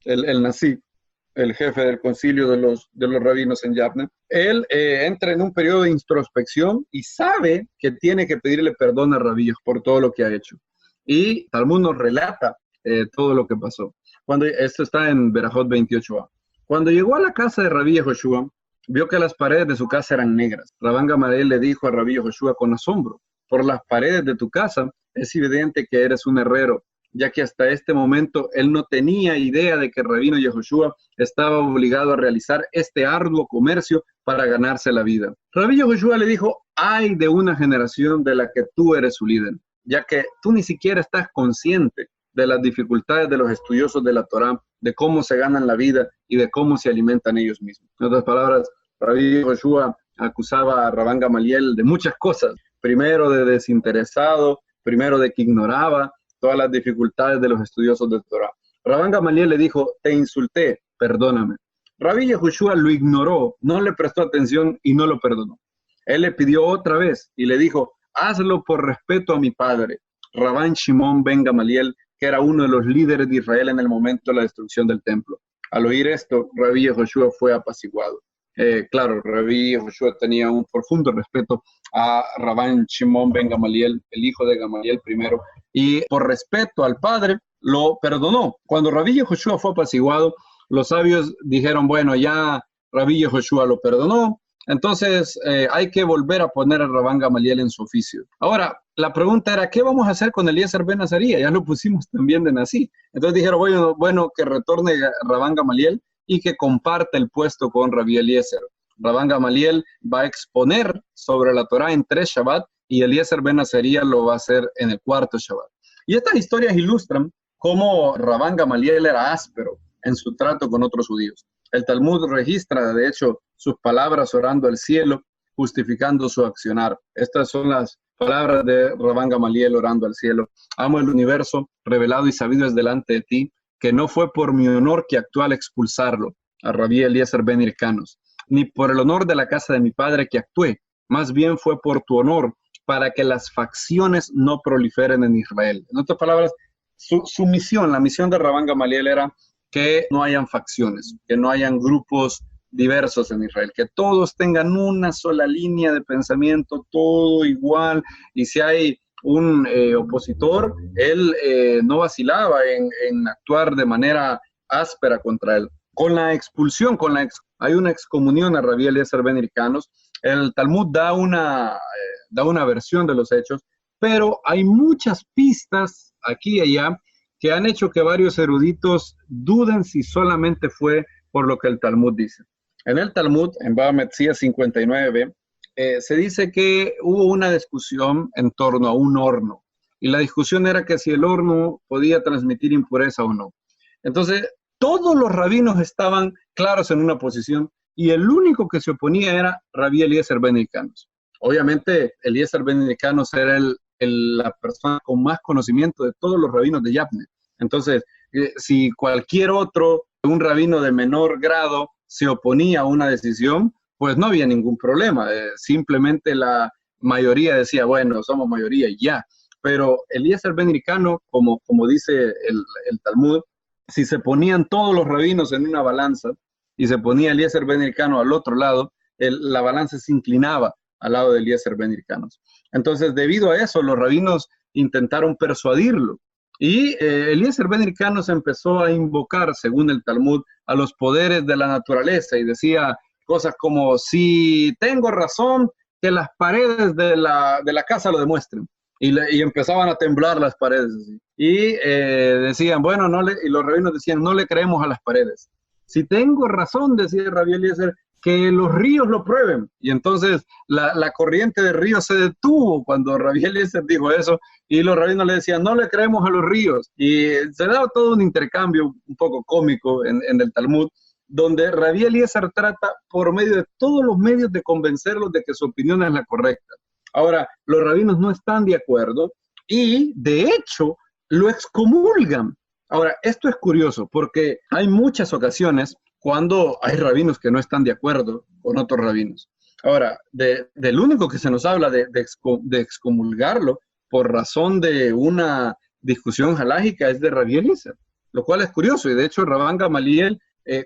el Nasí, el jefe del concilio de los rabinos en Yavne, él entra en un periodo de introspección y sabe que tiene que pedirle perdón a Rabí por todo lo que ha hecho. Y Talmud nos relata todo lo que pasó. Esto está en Berajot 28a. Cuando llegó a la casa de Rabí Yehoshua, vio que las paredes de su casa eran negras. Rabán Gamaliel le dijo a Rabí Yehoshua con asombro: por las paredes de tu casa es evidente que eres un herrero, ya que hasta este momento él no tenía idea de que el rabino Yehoshua estaba obligado a realizar este arduo comercio para ganarse la vida. Rabí Yehoshua le dijo: ay de una generación de la que tú eres su líder, ya que tú ni siquiera estás consciente de las dificultades de los estudiosos de la Torá, de cómo se ganan la vida y de cómo se alimentan ellos mismos. En otras palabras, Rabí Yehoshua acusaba a Rabán Gamaliel de muchas cosas. Primero, de desinteresado, primero, de que ignoraba todas las dificultades de los estudiosos de Torá. Rabán Gamaliel le dijo: te insulté, perdóname. Rabí Yehoshua lo ignoró, no le prestó atención y no lo perdonó. Él le pidió otra vez y le dijo: hazlo por respeto a mi padre, Rabán Shimón ben Gamaliel, que era uno de los líderes de Israel en el momento de la destrucción del templo. Al oír esto, Rabí Yehoshua fue apaciguado. Claro, Rabí Yehoshua tenía un profundo respeto a Rabán Shimón ben Gamaliel, el hijo de Gamaliel primero, y por respeto al padre lo perdonó. Cuando Rabí Yehoshua fue apaciguado, los sabios dijeron: bueno, ya Rabí Yehoshua lo perdonó, entonces hay que volver a poner a Rabán Gamaliel en su oficio. Ahora, la pregunta era: ¿qué vamos a hacer con Eliezer ben Azaría? Ya lo pusimos también de Nazí. Entonces dijeron: bueno, que retorne Rabán Gamaliel y que comparte el puesto con Rabí Eliezer. Rabán Gamaliel va a exponer sobre la Torá en 3 Shabbat y Eliezer ben Azaría lo va a hacer en el 4º Shabbat. Y estas historias ilustran cómo Rabán Gamaliel era áspero en su trato con otros judíos. El Talmud registra, de hecho, sus palabras orando al cielo, justificando su accionar. Estas son las palabras de Rabán Gamaliel orando al cielo: amo el universo, revelado y sabido es delante de ti, que no fue por mi honor que actué al expulsarlo, a Rabí Eliezer ben Hircanos, ni por el honor de la casa de mi padre que actué, más bien fue por tu honor, para que las facciones no proliferen en Israel. En otras palabras, su misión, la misión de Rabán Gamaliel era que no hayan facciones, que no hayan grupos diversos en Israel, que todos tengan una sola línea de pensamiento, todo igual, y si hay un opositor, él no vacilaba en actuar de manera áspera contra él. Con la expulsión, hay una excomunión a Rabí Eliezer ben Hircanos. El Talmud da una versión de los hechos, pero hay muchas pistas aquí y allá que han hecho que varios eruditos duden si solamente fue por lo que el Talmud dice. En el Talmud, en Bava Metzia 59b, se dice que hubo una discusión en torno a un horno, y la discusión era que si el horno podía transmitir impureza o no. Entonces, todos los rabinos estaban claros en una posición, y el único que se oponía era Rabí Eliezer ben Hircanos. Obviamente, Eliezer ben Hircanos era la persona con más conocimiento de todos los rabinos de Yavne. Entonces, si cualquier otro, un rabino de menor grado, se oponía a una decisión, pues no había ningún problema. Simplemente la mayoría decía: bueno, somos mayoría y ya. Pero Eliezer ben Hircano, como dice el Talmud, si se ponían todos los rabinos en una balanza y se ponía Eliezer ben Hircano al otro lado, la balanza se inclinaba al lado de Eliezer ben Hircanos. Entonces, debido a eso, los rabinos intentaron persuadirlo. Y Eliezer ben Hircanos empezó a invocar, según el Talmud, a los poderes de la naturaleza y decía cosas como: si tengo razón, que las paredes de la casa lo demuestren. Y empezaban a temblar las paredes. Así. Y decían, bueno, y los rabinos decían: no le creemos a las paredes. Si tengo razón, decía Rabí Eliezer, que los ríos lo prueben. Y entonces la corriente de ríos se detuvo cuando Rabí Eliezer dijo eso, y los rabinos le decían: no le creemos a los ríos. Y se daba todo un intercambio un poco cómico en el Talmud, donde Rabí Eliezer trata por medio de todos los medios de convencerlos de que su opinión es la correcta. Ahora, los rabinos no están de acuerdo y, de hecho, lo excomulgan. Ahora, esto es curioso porque hay muchas ocasiones cuando hay rabinos que no están de acuerdo con otros rabinos. Ahora, del único que se nos habla de excomulgarlo por razón de una discusión halágica es de Rabí Eliezer, lo cual es curioso. Y de hecho, Rabán Gamaliel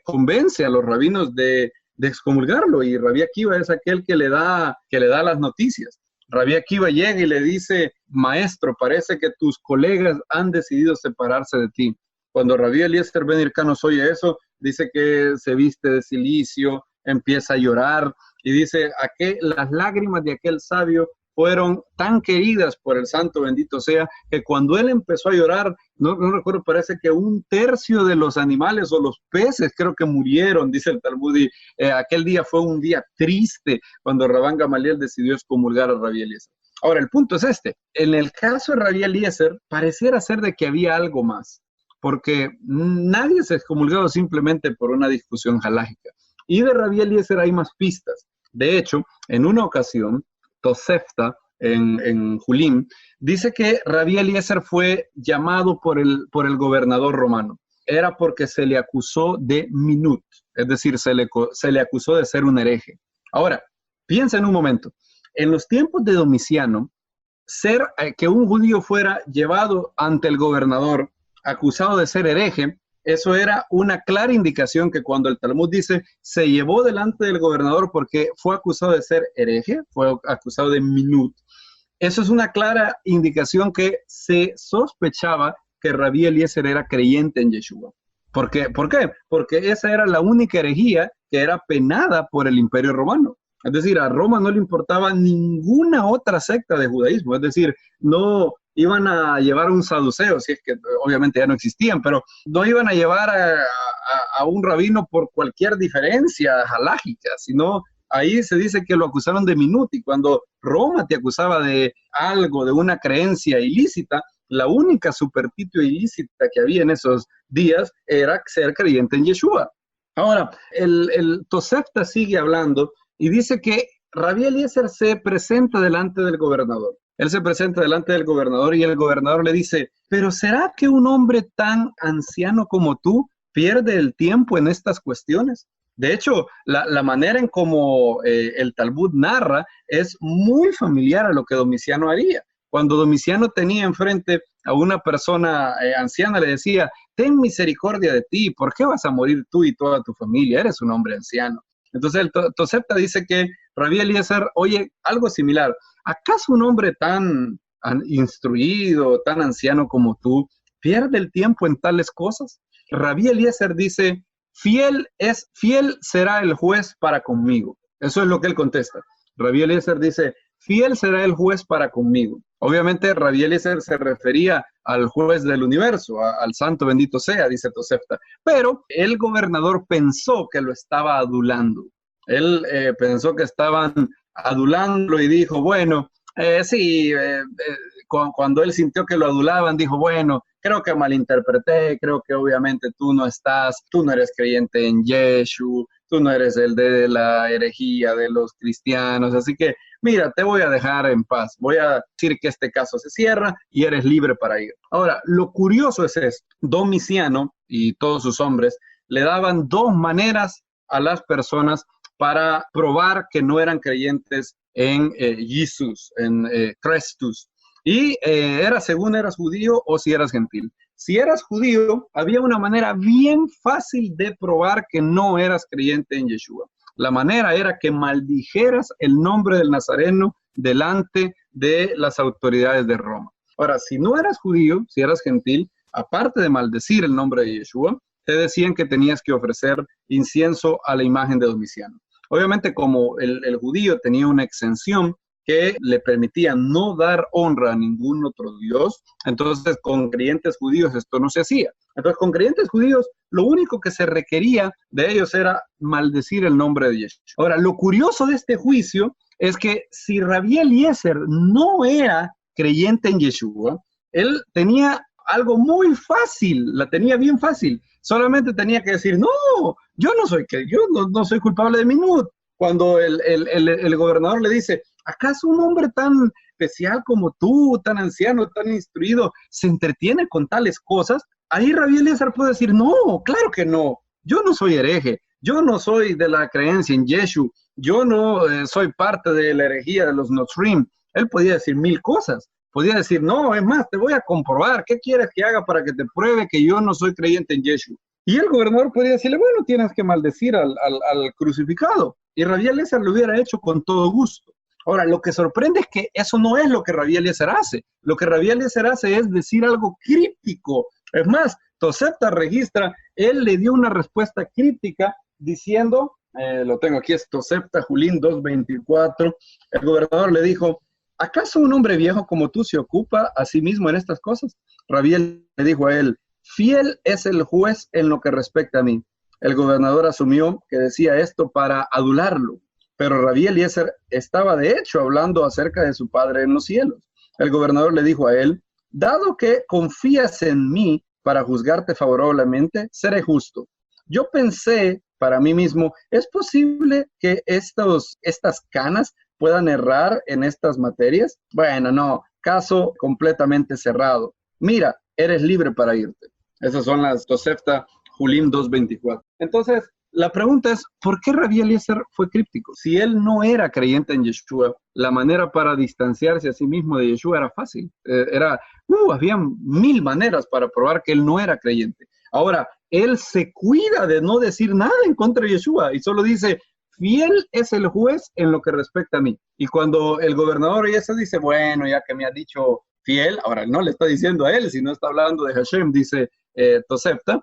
convence a los rabinos de excomulgarlo, y Rabí Akiva es aquel que le da las noticias. Rabbi Akiva llega y le dice, maestro, parece que tus colegas han decidido separarse de ti. Cuando Rabbi Eliezer ben Hirkanos oye eso, dice que se viste de cilicio, empieza a llorar y dice las lágrimas de aquel sabio fueron tan queridas por el santo bendito sea, que cuando él empezó a llorar, no recuerdo, parece que 1/3 de los animales o los peces creo que murieron, dice el Talmud, y aquel día fue un día triste cuando Rabán Gamaliel decidió excomulgar a Rabbi Eliezer. Ahora, el punto es este, en el caso de Rabbi Eliezer, pareciera ser de que había algo más, porque nadie se excomulgado simplemente por una discusión halágica. Y de Rabbi Eliezer hay más pistas. De hecho, en una ocasión, Tosefta, en Julim, dice que Rabbi Eliezer fue llamado por el gobernador romano. Era porque se le acusó de minut, es decir, se le acusó de ser un hereje. Ahora, piensa en un momento. En los tiempos de Domiciano, que un judío fuera llevado ante el gobernador acusado de ser hereje, eso era una clara indicación que cuando el Talmud dice se llevó delante del gobernador porque fue acusado de ser hereje, fue acusado de minut, eso es una clara indicación que se sospechaba que Rabbi Eliezer era creyente en Yeshua. ¿Por qué? Porque esa era la única herejía que era penada por el Imperio Romano. Es decir, a Roma no le importaba ninguna otra secta de judaísmo, es decir, no iban a llevar un saduceo, si es que obviamente ya no existían, pero no iban a llevar a un rabino por cualquier diferencia halágica, sino ahí se dice que lo acusaron de minut, y cuando Roma te acusaba de algo, de una creencia ilícita, la única superstición ilícita que había en esos días era ser creyente en Yeshua. Ahora, el Tosefta sigue hablando y dice que Rabbi Eliezer se presenta delante del gobernador. Él se presenta delante del gobernador y el gobernador le dice, ¿pero será que un hombre tan anciano como tú pierde el tiempo en estas cuestiones? De hecho, la manera en cómo el Talmud narra es muy familiar a lo que Domiciano haría. Cuando Domiciano tenía enfrente a una persona anciana, le decía, ten misericordia de ti, ¿por qué vas a morir tú y toda tu familia? Eres un hombre anciano. Entonces el Tosefta dice que Rabbi Eliezer oye algo similar. ¿Acaso un hombre tan instruido, tan anciano como tú, pierde el tiempo en tales cosas? Rabbi Eliezer dice, fiel será el juez para conmigo. Eso es lo que él contesta. Rabbi Eliezer dice, fiel será el juez para conmigo. Obviamente Rabbi Eliezer se refería al juez del universo, al santo bendito sea, dice Tosefta. Pero el gobernador pensó que lo estaba adulando. Él pensó que estaban adulándolo y dijo, bueno, cuando él sintió que lo adulaban, dijo, bueno, creo que malinterpreté, creo que obviamente tú no eres creyente en Yeshua, tú no eres el de la herejía de los cristianos, así que mira, te voy a dejar en paz, voy a decir que este caso se cierra y eres libre para ir. Ahora, lo curioso es esto, Domiciano y todos sus hombres le daban 2 maneras a las personas para probar que no eran creyentes en Jesús, en Christus. Y era según eras judío o si eras gentil. Si eras judío, había una manera bien fácil de probar que no eras creyente en Yeshua. La manera era que maldijeras el nombre del Nazareno delante de las autoridades de Roma. Ahora, si no eras judío, si eras gentil, aparte de maldecir el nombre de Yeshua, te decían que tenías que ofrecer incienso a la imagen de Domiciano. Obviamente, como el judío tenía una exención que le permitía no dar honra a ningún otro Dios, entonces con creyentes judíos esto no se hacía. Entonces con creyentes judíos lo único que se requería de ellos era maldecir el nombre de Yeshua. Ahora, lo curioso de este juicio es que si Rabbi Eliezer no era creyente en Yeshua, él tenía algo muy fácil, la tenía bien fácil. Solamente tenía que decir, no, yo no soy culpable de minut. Cuando el gobernador le dice, ¿acaso un hombre tan especial como tú, tan anciano, tan instruido, se entretiene con tales cosas? Ahí Rabbi Eliezer puede decir, no, claro que no, yo no soy hereje, yo no soy de la creencia en Yeshua, yo no soy parte de la herejía de los Notzrim. Él podía decir 1000 cosas. Podía decir, no, es más, te voy a comprobar. ¿Qué quieres que haga para que te pruebe que yo no soy creyente en Yeshua? Y el gobernador podía decirle, bueno, tienes que maldecir al crucificado. Y Rabbi Eliezer lo hubiera hecho con todo gusto. Ahora, lo que sorprende es que eso no es lo que Rabí Eliezer hace. Lo que Rabí Eliezer hace es decir algo críptico. Es más, Tosefta registra, él le dio una respuesta críptica diciendo, lo tengo aquí, es Tosefta Julín 2:24, el gobernador le dijo, ¿acaso un hombre viejo como tú se ocupa a sí mismo en estas cosas? Rabí le dijo a él, fiel es el juez en lo que respecta a mí. El gobernador asumió que decía esto para adularlo. Pero Rabí Eliezer estaba de hecho hablando acerca de su Padre en los cielos. El gobernador le dijo a él, dado que confías en mí para juzgarte favorablemente, seré justo. Yo pensé para mí mismo, ¿es posible que estas canas puedan errar en estas materias? Bueno, no, caso completamente cerrado. Mira, eres libre para irte. Esas son las Tosefta Julim 2:24. Entonces, la pregunta es, ¿por qué Rabí Eliezer fue críptico? Si él no era creyente en Yeshua, la manera para distanciarse a sí mismo de Yeshua era fácil. Había 1000 maneras para probar que él no era creyente. Ahora, él se cuida de no decir nada en contra de Yeshua y solo dice, fiel es el juez en lo que respecta a mí. Y cuando el gobernador Eliezer dice, bueno, ya que me ha dicho fiel, ahora no le está diciendo a él, sino está hablando de Hashem, dice Tosefta,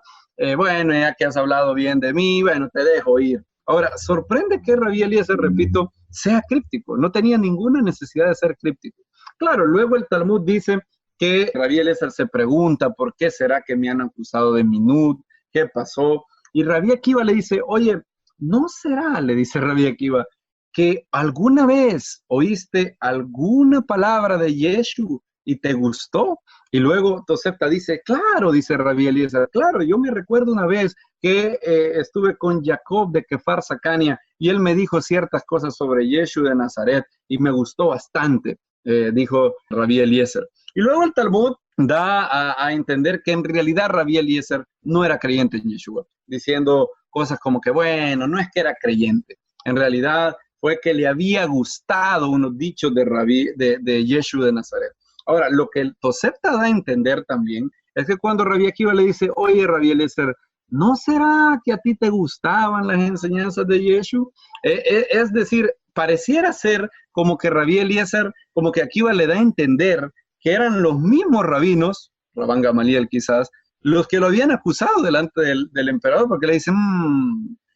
bueno, ya que has hablado bien de mí, bueno, te dejo ir. Ahora, sorprende que Rabí Eliezer, repito, sea críptico. No tenía ninguna necesidad de ser críptico. Claro, luego el Talmud dice que Rabí Eliezer se pregunta, ¿por qué será que me han acusado de minut? ¿Qué pasó? Y Rabí Akiva le dice, oye, ¿no será, le dice Rabí Akiva, que alguna vez oíste alguna palabra de Yeshu y te gustó? Y luego Tosefta dice, claro, dice Rabí Eliezer, claro, yo me recuerdo una vez que estuve con Jacob de Kefar Sakania y él me dijo ciertas cosas sobre Yeshu de Nazaret y me gustó bastante, dijo Rabí Eliezer. Y luego el Talmud da a entender que en realidad Rabí Eliezer no era creyente en Yeshua, diciendo cosas como que, bueno, no es que era creyente, en realidad fue que le había gustado unos dichos de Yeshu de Nazaret. Ahora, lo que el Tosefta da a entender también es que cuando Rabí Akiva le dice, oye, Rabí Eliezer, ¿no será que a ti te gustaban las enseñanzas de Yeshu? Es decir, pareciera ser como que Rabí Eliezer, como que Akiva le da a entender que eran los mismos rabinos, Rabán Gamaliel quizás, los que lo habían acusado delante del emperador, porque le dicen,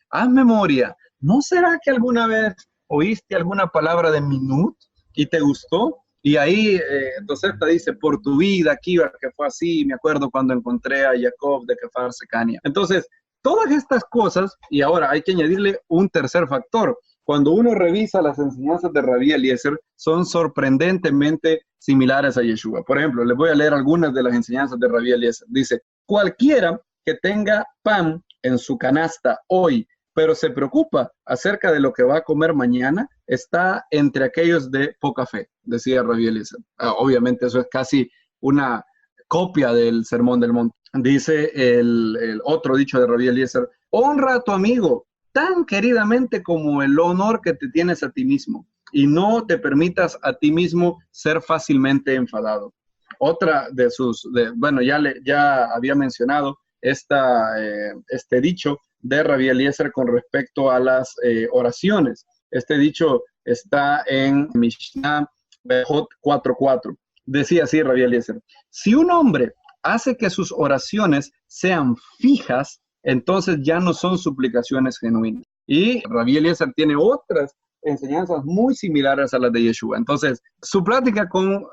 haz memoria, ¿no será que alguna vez oíste alguna palabra de minut y te gustó? Y ahí Tosefta dice, por tu vida, Akiva, que fue así, me acuerdo cuando encontré a Jacob de Kefar Sekania. Entonces, todas estas cosas, y ahora hay que añadirle un tercer factor. Cuando uno revisa las enseñanzas de Rabí Eliezer, son sorprendentemente similares a Yeshua. Por ejemplo, les voy a leer algunas de las enseñanzas de Rabí Eliezer. Dice, cualquiera que tenga pan en su canasta hoy, pero se preocupa acerca de lo que va a comer mañana, está entre aquellos de poca fe, decía Rabí Eliezer. Obviamente eso es casi una copia del Sermón del Monte. Dice el otro dicho de Rabí Eliezer, honra a tu amigo tan queridamente como el honor que te tienes a ti mismo, y no te permitas a ti mismo ser fácilmente enfadado. Otra de sus, bueno, ya había mencionado este dicho de Rabí Eliezer con respecto a las oraciones. Este dicho está en Mishnah Behot 4:4. Decía así Rabí Eliezer, si un hombre hace que sus oraciones sean fijas, entonces ya no son suplicaciones genuinas. Y Rabí Eliezer tiene otras enseñanzas muy similares a las de Yeshua. Entonces, su plática con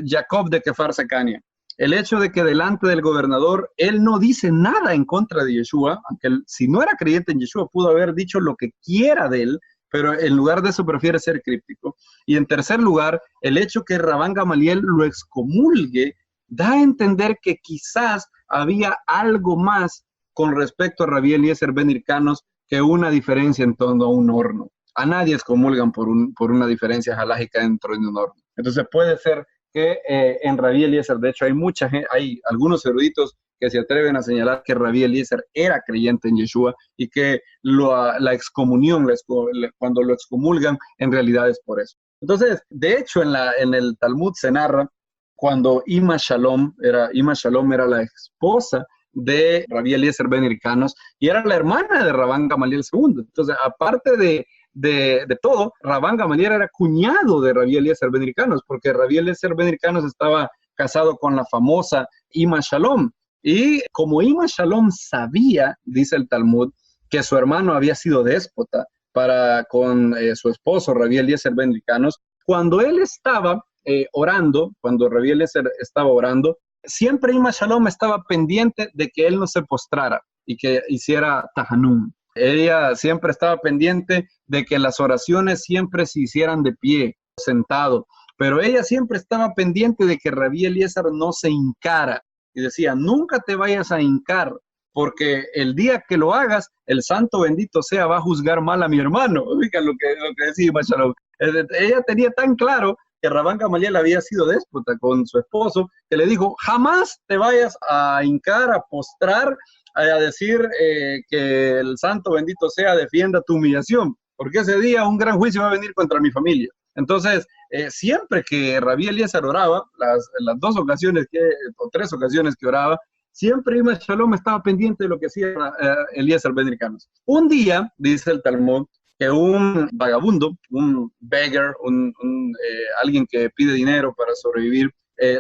Jacob de Kefar Sekania, el hecho de que delante del gobernador él no dice nada en contra de Yeshua, aunque él, si no era creyente en Yeshua, pudo haber dicho lo que quiera de él, pero en lugar de eso prefiere ser críptico. Y en tercer lugar, el hecho que Rabán Gamaliel lo excomulgue da a entender que quizás había algo más con respecto a Rabí Eliezer ben Hircanos que una diferencia en torno a un horno. A nadie excomulgan por una diferencia halágica dentro de un horno. Entonces puede ser que en Rabí Eliezer, de hecho hay algunos eruditos que se atreven a señalar que Rabí Eliezer era creyente en Yeshua y que la excomunión, cuando lo excomulgan, en realidad es por eso. Entonces, de hecho, en el Talmud se narra cuando Ima Shalom era la esposa de Rabí Eliezer ben Hircanos y era la hermana de Rabán Gamaliel II. Entonces, aparte de de todo, Rabban Gamaliel era cuñado de Rabbi Eliezer ben Hirkanos, porque Rabbi Eliezer ben Hirkanos estaba casado con la famosa Ima Shalom. Y como Ima Shalom sabía, dice el Talmud, que su hermano había sido déspota con su esposo, Rabbi Eliezer ben Hirkanos, cuando él estaba orando, cuando Rabbi Eliezer estaba orando, siempre Ima Shalom estaba pendiente de que él no se postrara y que hiciera tahanum. Ella siempre estaba pendiente de que las oraciones siempre se hicieran de pie, sentado, pero ella siempre estaba pendiente de que Rabbi Eliezer no se hincara y decía, nunca te vayas a hincar, porque el día que lo hagas, el santo bendito sea va a juzgar mal a mi hermano. Oigan lo que decía Ima Shalom. Ella tenía tan claro que Rabban Gamaliel había sido déspota con su esposo, que le dijo, jamás te vayas a hincar, a postrar, a decir que el santo bendito sea defienda tu humillación, porque ese día un gran juicio va a venir contra mi familia. Entonces, siempre que Rabbi Eliezer oraba, las dos ocasiones o tres ocasiones que oraba, siempre Ima Shalom estaba pendiente de lo que hacía Eliezer ben Hirkanos. Un día, dice el Talmud, que un vagabundo, un beggar, alguien que pide dinero para sobrevivir,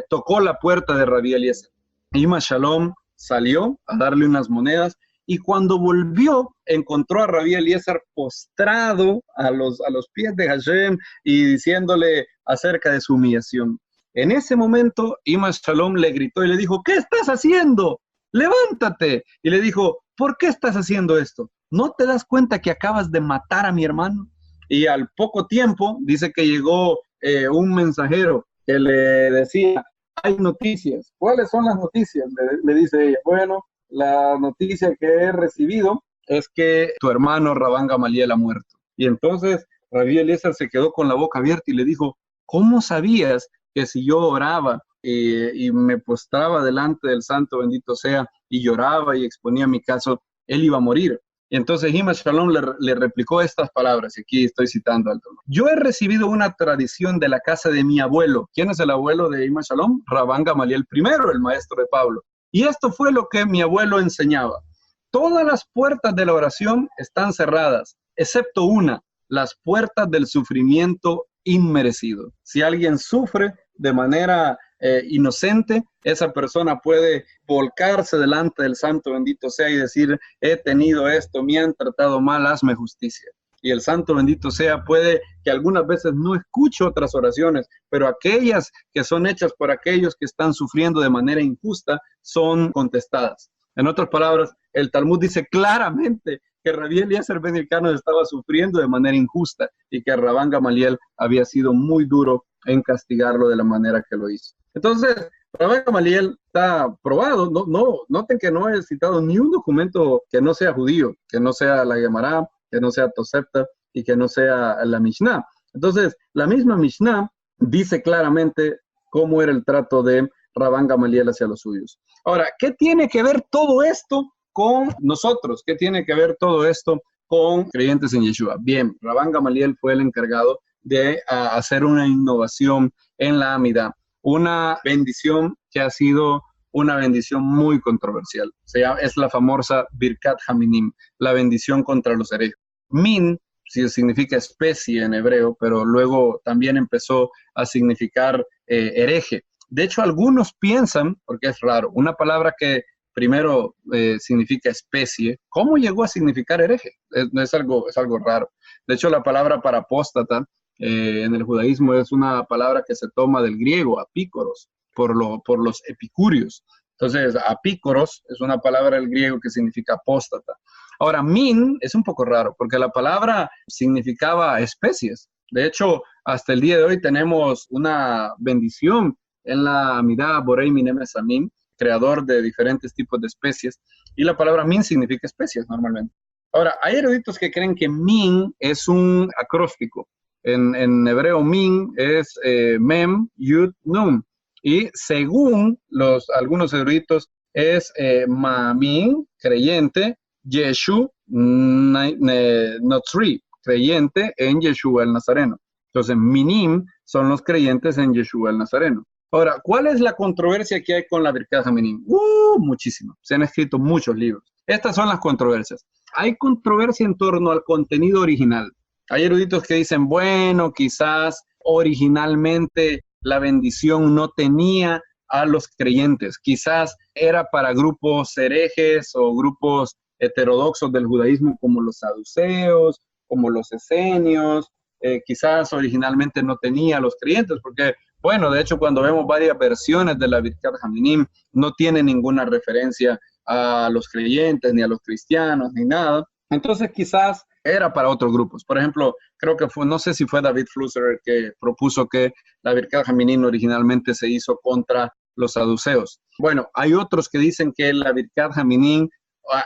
tocó la puerta de Rabbi Eliezer. Ima Shalom salió a darle unas monedas y cuando volvió encontró a Rabbi Eliezer postrado a los pies de Hashem y diciéndole acerca de su humillación. En ese momento Ima Shalom le gritó y le dijo, ¿qué estás haciendo? Levántate. Y le dijo, ¿por qué estás haciendo esto? ¿No te das cuenta que acabas de matar a mi hermano? Y al poco tiempo dice que llegó un mensajero que le decía, hay noticias. ¿Cuáles son las noticias? Le dice ella. Bueno, la noticia que he recibido es que tu hermano Rabban Gamaliel ha muerto. Y entonces Rabbi Eliezer se quedó con la boca abierta y le dijo, ¿cómo sabías que si yo oraba y me postraba delante del santo bendito sea y lloraba y exponía mi caso, él iba a morir? Y entonces Ima Shalom le replicó estas palabras, y aquí estoy citando al Talmud. Yo he recibido una tradición de la casa de mi abuelo. ¿Quién es el abuelo de Ima Shalom? Rabban Gamaliel I, el maestro de Pablo. Y esto fue lo que mi abuelo enseñaba. Todas las puertas de la oración están cerradas, excepto una, las puertas del sufrimiento inmerecido. Si alguien sufre de manera inocente, esa persona puede volcarse delante del santo bendito sea y decir, he tenido esto, me han tratado mal, hazme justicia. Y el santo bendito sea puede que algunas veces no escuche otras oraciones, pero aquellas que son hechas por aquellos que están sufriendo de manera injusta son contestadas. En otras palabras, el Talmud dice claramente que Rabbi Eliezer ben Hirkanos estaba sufriendo de manera injusta y que Rabban Gamaliel había sido muy duro en castigarlo de la manera que lo hizo. Entonces, Rabban Gamaliel está probado. Noten que no he citado ni un documento que no sea judío, que no sea la Gemara, que no sea Tosefta y que no sea la Mishnah. Entonces, la misma Mishnah dice claramente cómo era el trato de Rabban Gamaliel hacia los suyos. Ahora, ¿qué tiene que ver todo esto con nosotros? ¿Qué tiene que ver todo esto con creyentes en Yeshua? Bien, Rabban Gamaliel fue el encargado de hacer una innovación en la Amidá, una bendición que ha sido una bendición muy controversial. Es la famosa Birkat Haminim, la bendición contra los herejes. Min sí significa especie en hebreo, pero luego también empezó a significar hereje. De hecho, algunos piensan, porque es raro, una palabra que primero significa especie, ¿cómo llegó a significar hereje? Es algo raro. De hecho, la palabra para apóstata en el judaísmo es una palabra que se toma del griego, apícoros, por los epicúreos. Entonces, apícoros es una palabra del griego que significa apóstata. Ahora, min es un poco raro, porque la palabra significaba especies. De hecho, hasta el día de hoy tenemos una bendición en la Amidá Borei Minem Esamim, creador de diferentes tipos de especies, y la palabra min significa especies normalmente. Ahora, hay eruditos que creen que min es un acróstico. En hebreo min es mem, yud, nun. Y según algunos eruditos es mamin, creyente, yeshu, notri, creyente en Yeshua el Nazareno. Entonces, minim son los creyentes en Yeshua el Nazareno. Ahora, ¿cuál es la controversia que hay con la Birkat Haminim? Muchísima. Se han escrito muchos libros. Estas son las controversias. Hay controversia en torno al contenido original. Hay eruditos que dicen, bueno, quizás originalmente la bendición no tenía a los creyentes, quizás era para grupos herejes o grupos heterodoxos del judaísmo como los saduceos, como los esenios, quizás originalmente no tenía a los creyentes, porque, bueno, de hecho cuando vemos varias versiones de la Birkat Haminim, no tiene ninguna referencia a los creyentes, ni a los cristianos, ni nada. Entonces quizás era para otros grupos. Por ejemplo, creo que fue, no sé si fue David Flusser el que propuso que la Birkat Haminim originalmente se hizo contra los saduceos. Bueno, hay otros que dicen que la Birkat Haminim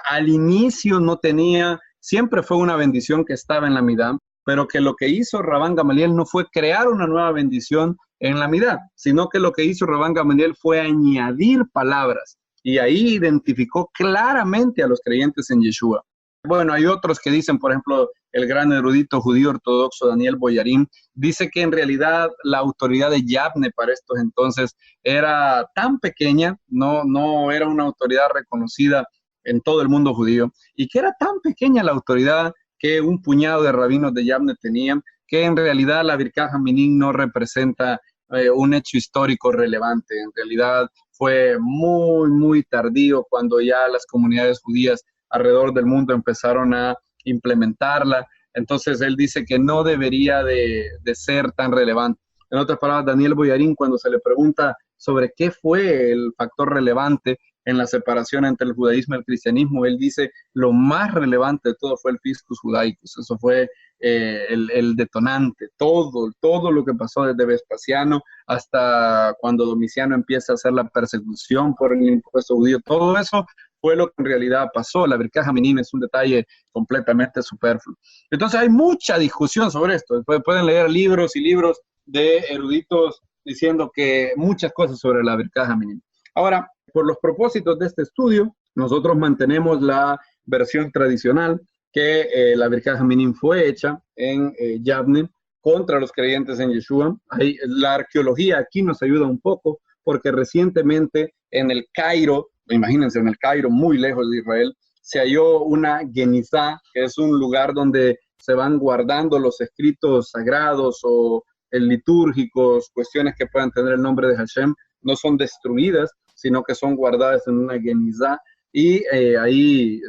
al inicio no tenía, siempre fue una bendición que estaba en la Midá, pero que lo que hizo Rabán Gamaliel no fue crear una nueva bendición en la Midá, sino que lo que hizo Rabán Gamaliel fue añadir palabras y ahí identificó claramente a los creyentes en Yeshua. Bueno, hay otros que dicen, por ejemplo, el gran erudito judío ortodoxo Daniel Boyarín, dice que en realidad la autoridad de Yavne para estos entonces era tan pequeña, no era una autoridad reconocida en todo el mundo judío, y que era tan pequeña la autoridad que un puñado de rabinos de Yavne tenían, que en realidad la Birkat Haminim no representa un hecho histórico relevante. En realidad fue muy, muy tardío cuando ya las comunidades judías alrededor del mundo empezaron a implementarla. Entonces él dice que no debería de ser tan relevante. En otras palabras, Daniel Boyarín, cuando se le pregunta sobre qué fue el factor relevante en la separación entre el judaísmo y el cristianismo, él dice lo más relevante de todo fue el fiscus judaicus. Eso fue el detonante, todo lo que pasó desde Vespasiano hasta cuando Domiciano empieza a hacer la persecución por el impuesto judío, todo eso fue lo que en realidad pasó. La Birkat Haminim es un detalle completamente superfluo. Entonces hay mucha discusión sobre esto. Pueden leer libros y libros de eruditos diciendo que muchas cosas sobre la Birkat Haminim. Ahora, por los propósitos de este estudio, nosotros mantenemos la versión tradicional que la Birkat Haminim fue hecha en Yavne contra los creyentes en Yeshua. La arqueología aquí nos ayuda un poco porque recientemente en el Cairo, imagínense, en el Cairo, muy lejos de Israel, se halló una genizá, que es un lugar donde se van guardando los escritos sagrados o litúrgicos, cuestiones que puedan tener el nombre de Hashem, no son destruidas, sino que son guardadas en una genizá y ahí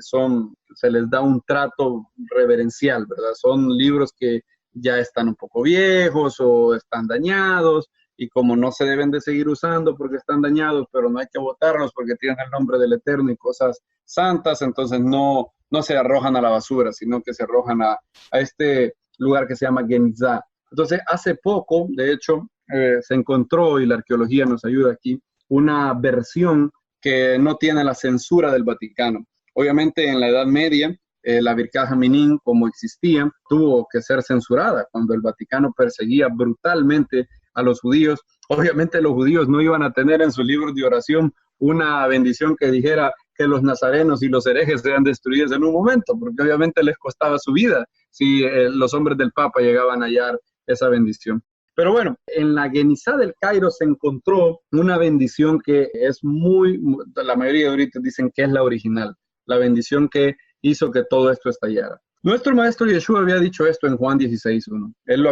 se les da un trato reverencial, ¿verdad? Son libros que ya están un poco viejos o están dañados, y como no se deben de seguir usando porque están dañados, pero no hay que botarlos porque tienen el nombre del Eterno y cosas santas, entonces no se arrojan a la basura, sino que se arrojan a este lugar que se llama Genizá. Entonces, hace poco, de hecho, se encontró, y la arqueología nos ayuda aquí, una versión que no tiene la censura del Vaticano. Obviamente, en la Edad Media, la Birkat Haminim, como existía, tuvo que ser censurada cuando el Vaticano perseguía brutalmente a los judíos. Obviamente los judíos no iban a tener en sus libros de oración una bendición que dijera que los nazarenos y los herejes sean destruidos en un momento, porque obviamente les costaba su vida si los hombres del Papa llegaban a hallar esa bendición. Pero bueno, en la Genizá del Cairo se encontró una bendición que es la mayoría de ahorita dicen que es la original, la bendición que hizo que todo esto estallara. Nuestro maestro Yeshua había dicho esto en Juan 16:1. Él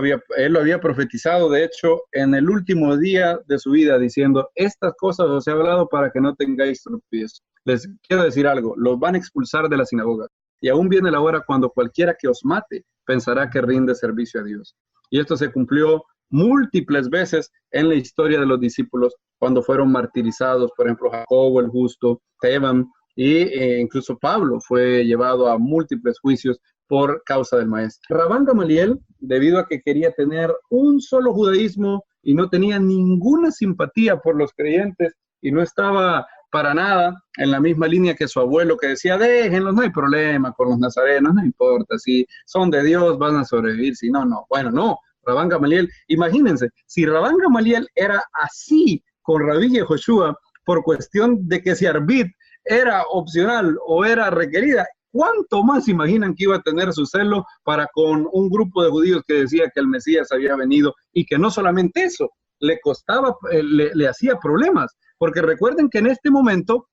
lo había profetizado, de hecho, en el último día de su vida, diciendo, estas cosas os he hablado para que no tengáis tropiezo. Les quiero decir algo, los van a expulsar de la sinagoga, y aún viene la hora cuando cualquiera que os mate pensará que rinde servicio a Dios. Y esto se cumplió múltiples veces en la historia de los discípulos, cuando fueron martirizados, por ejemplo, Jacobo el justo, Esteban, y incluso Pablo fue llevado a múltiples juicios por causa del maestro. Rabán Gamaliel, debido a que quería tener un solo judaísmo y no tenía ninguna simpatía por los creyentes y no estaba para nada en la misma línea que su abuelo, que decía, déjenlos, no hay problema con los nazarenos, no importa, si son de Dios van a sobrevivir, si no, no. Bueno, no, Rabán Gamaliel, imagínense, si Rabán Gamaliel era así con Rabí Yehoshua por cuestión de que si Arbit era opcional o era requerida, ¿cuánto más imaginan que iba a tener su celo para con un grupo de judíos que decía que el Mesías había venido y que no solamente eso, le costaba, le hacía problemas? Porque recuerden que en este momento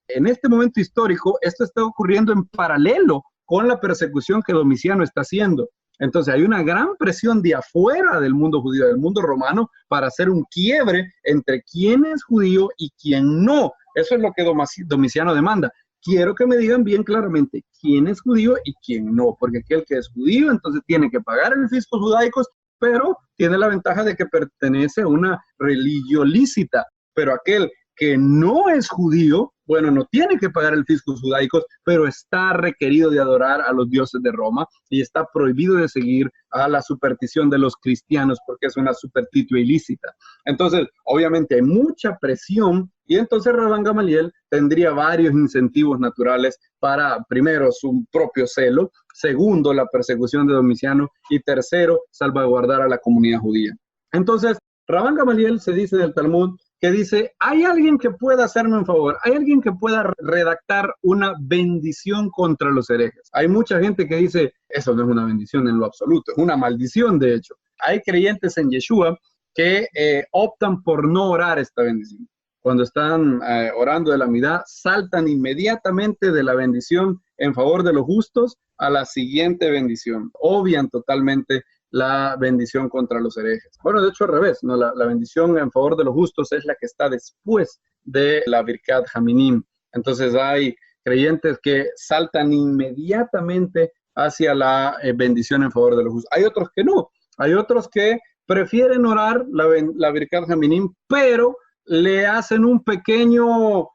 histórico, esto está ocurriendo en paralelo con la persecución que Domiciano está haciendo. Entonces hay una gran presión de afuera del mundo judío, del mundo romano, para hacer un quiebre entre quién es judío y quién no. Eso es lo que Domiciano demanda. Quiero que me digan bien claramente quién es judío y quién no, porque aquel que es judío entonces tiene que pagar el fisco judaicos, pero tiene la ventaja de que pertenece a una religión lícita, pero aquel que no es judío, bueno, no tiene que pagar el fisco judaico, pero está requerido de adorar a los dioses de Roma y está prohibido de seguir a la superstición de los cristianos porque es una superstición ilícita. Entonces, obviamente hay mucha presión y entonces Rabban Gamaliel tendría varios incentivos naturales para, primero, su propio celo, segundo, la persecución de Domiciano y tercero, salvaguardar a la comunidad judía. Entonces, Rabban Gamaliel se dice del Talmud que dice, hay alguien que pueda hacerme un favor, hay alguien que pueda redactar una bendición contra los herejes. Hay mucha gente que dice, eso no es una bendición en lo absoluto, es una maldición de hecho. Hay creyentes en Yeshua que optan por no orar esta bendición. Cuando están orando de la midá, saltan inmediatamente de la bendición en favor de los justos a la siguiente bendición. Obvian totalmente la bendición contra los herejes. Bueno, de hecho al revés, ¿no? La bendición en favor de los justos es la que está después de la Birkat Haminim. Entonces hay creyentes que saltan inmediatamente hacia la bendición en favor de los justos. Hay otros que no, hay otros que prefieren orar la Birkat Haminim, pero le hacen un pequeño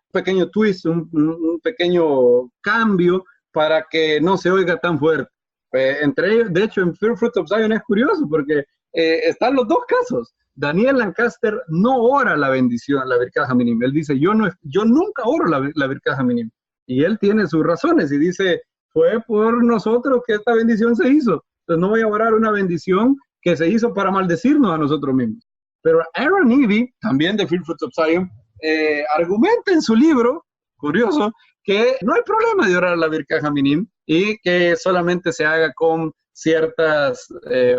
twist, un pequeño cambio para que no se oiga tan fuerte. Entre ellos, de hecho, en Fear Fruit of Zion es curioso porque están los dos casos. Daniel Lancaster no ora la bendición, la Birkat Haminim. Él dice, yo nunca oro la Birkat Haminim. Y él tiene sus razones y dice, fue por nosotros que esta bendición se hizo. Entonces no voy a orar una bendición que se hizo para maldecirnos a nosotros mismos. Pero Aaron Ivy, también de Fear Fruit of Zion, argumenta en su libro, curioso, que no hay problema de orar la Birkat Haminim y que solamente se haga con ciertas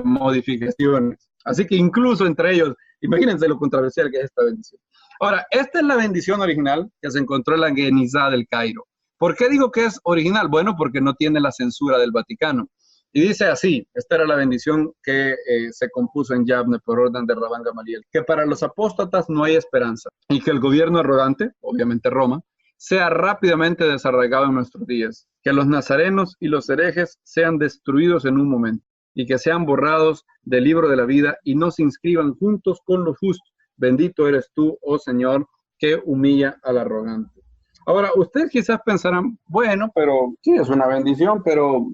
modificaciones. Así que incluso entre ellos, imagínense lo controversial que es esta bendición. Ahora, esta es la bendición original que se encontró en la Genizá del Cairo. ¿Por qué digo que es original? Bueno, porque no tiene la censura del Vaticano. Y dice así, esta era la bendición que se compuso en Yavne por orden de Rabban Gamaliel, que para los apóstatas no hay esperanza y que el gobierno arrogante, obviamente Roma, sea rápidamente desarraigado en nuestros días, que los nazarenos y los herejes sean destruidos en un momento y que sean borrados del libro de la vida y no se inscriban juntos con los justos. Bendito eres tú, oh Señor, que humilla al arrogante. Ahora, ustedes quizás pensarán, bueno, pero sí, es una bendición, pero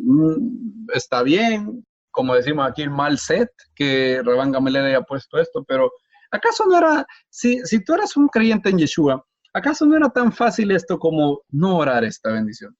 está bien, como decimos aquí, el mal set que Rabban Gamaliel haya puesto esto, pero ¿acaso no era, si tú eras un creyente en Yeshua, ¿acaso no era tan fácil esto como no orar esta bendición?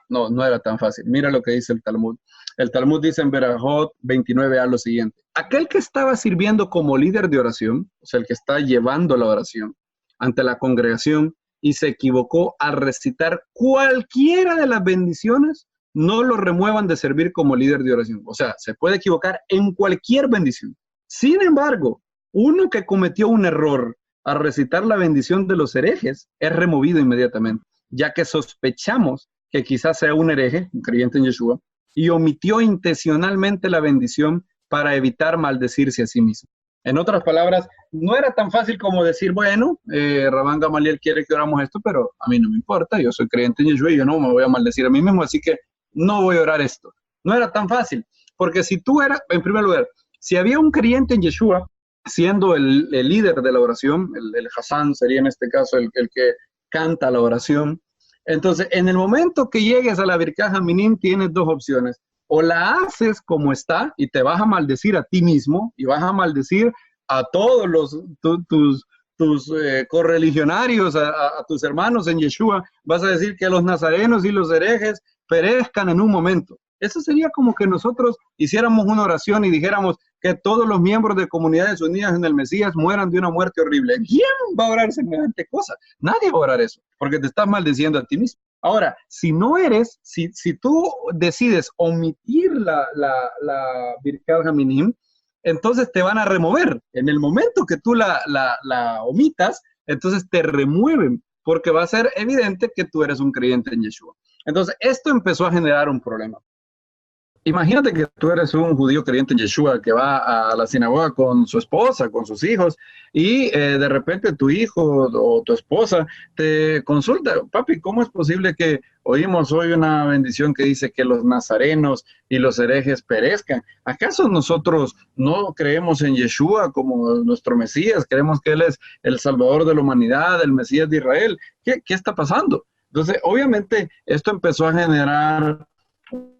No era tan fácil. Mira lo que dice el Talmud. El Talmud dice en Berajot 29a lo siguiente. Aquel que estaba sirviendo como líder de oración, o sea, el que está llevando la oración ante la congregación y se equivocó al recitar cualquiera de las bendiciones, no lo remuevan de servir como líder de oración. O sea, se puede equivocar en cualquier bendición. Sin embargo, uno que cometió un error a recitar la bendición de los herejes es removido inmediatamente, ya que sospechamos que quizás sea un hereje, un creyente en Yeshua, y omitió intencionalmente la bendición para evitar maldecirse a sí mismo. En otras palabras, no era tan fácil como decir, bueno, Rabban Gamaliel quiere que oramos esto, pero a mí no me importa, yo soy creyente en Yeshua y yo no me voy a maldecir a mí mismo, así que no voy a orar esto. No era tan fácil, porque si tú eras, en primer lugar, si había un creyente en Yeshua, siendo el líder de la oración, el Hassan sería en este caso el que canta la oración, entonces en el momento que llegues a la Birkat Haminim tienes dos opciones. O la haces como está y te vas a maldecir a ti mismo y vas a maldecir a todos tus correligionarios, a tus hermanos en Yeshua. Vas a decir que los nazarenos y los herejes perezcan en un momento. Eso sería como que nosotros hiciéramos una oración y dijéramos que todos los miembros de Comunidades Unidas en el Mesías mueran de una muerte horrible. ¿Quién va a orar semejante cosa? Nadie va a orar eso, porque te estás maldiciendo a ti mismo. Ahora, si no eres, si tú decides omitir la Birkat Haminim, entonces te van a remover. En el momento que tú la omitas, entonces te remueven, porque va a ser evidente que tú eres un creyente en Yeshua. Entonces, esto empezó a generar un problema. Imagínate que tú eres un judío creyente en Yeshua que va a la sinagoga con su esposa, con sus hijos, y de repente tu hijo o tu esposa te consulta, papi, ¿cómo es posible que oímos hoy una bendición que dice que los nazarenos y los herejes perezcan? ¿Acaso nosotros no creemos en Yeshua como nuestro Mesías? ¿Creemos que Él es el Salvador de la humanidad, el Mesías de Israel? ¿Qué está pasando? Entonces, obviamente, esto empezó a generar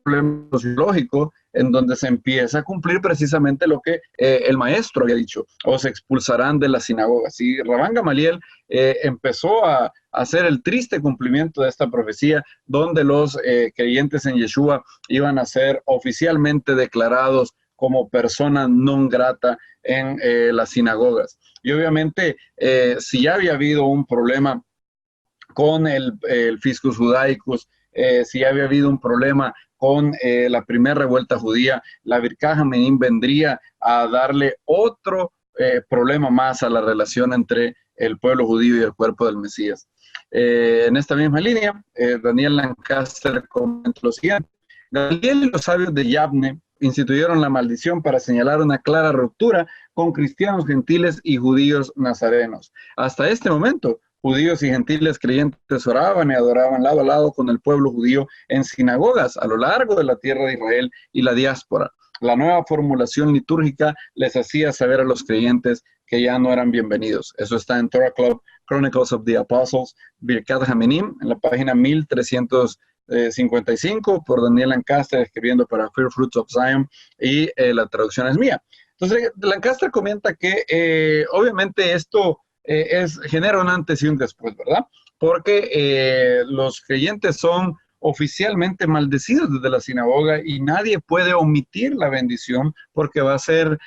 problema sociológico en donde se empieza a cumplir precisamente lo que el maestro había dicho, o se expulsarán de la sinagoga. Y Rabán Gamaliel empezó a hacer el triste cumplimiento de esta profecía, donde los creyentes en Yeshua iban a ser oficialmente declarados como persona non grata en las sinagogas. Y obviamente, si ya había habido un problema con el Fiscus Judaicus, si había habido un problema con la primera revuelta judía, la Birkat Hamenim vendría a darle otro problema más a la relación entre el pueblo judío y el cuerpo del Mesías. En esta misma línea, Daniel Lancaster comenta lo siguiente: Gamaliel y los sabios de Yabne instituyeron la maldición para señalar una clara ruptura con cristianos gentiles y judíos nazarenos. Hasta este momento, judíos y gentiles creyentes oraban y adoraban lado a lado con el pueblo judío en sinagogas a lo largo de la tierra de Israel y la diáspora. La nueva formulación litúrgica les hacía saber a los creyentes que ya no eran bienvenidos. Eso está en Torah Club, Chronicles of the Apostles, Birkat Hamenim, en la página 1355, por Daniel Lancaster, escribiendo para First Fruits of Zion, y la traducción es mía. Entonces, Lancaster comenta que obviamente esto genera un antes y un después, ¿verdad? Porque los creyentes son oficialmente maldecidos desde la sinagoga y nadie puede omitir la bendición porque va a ser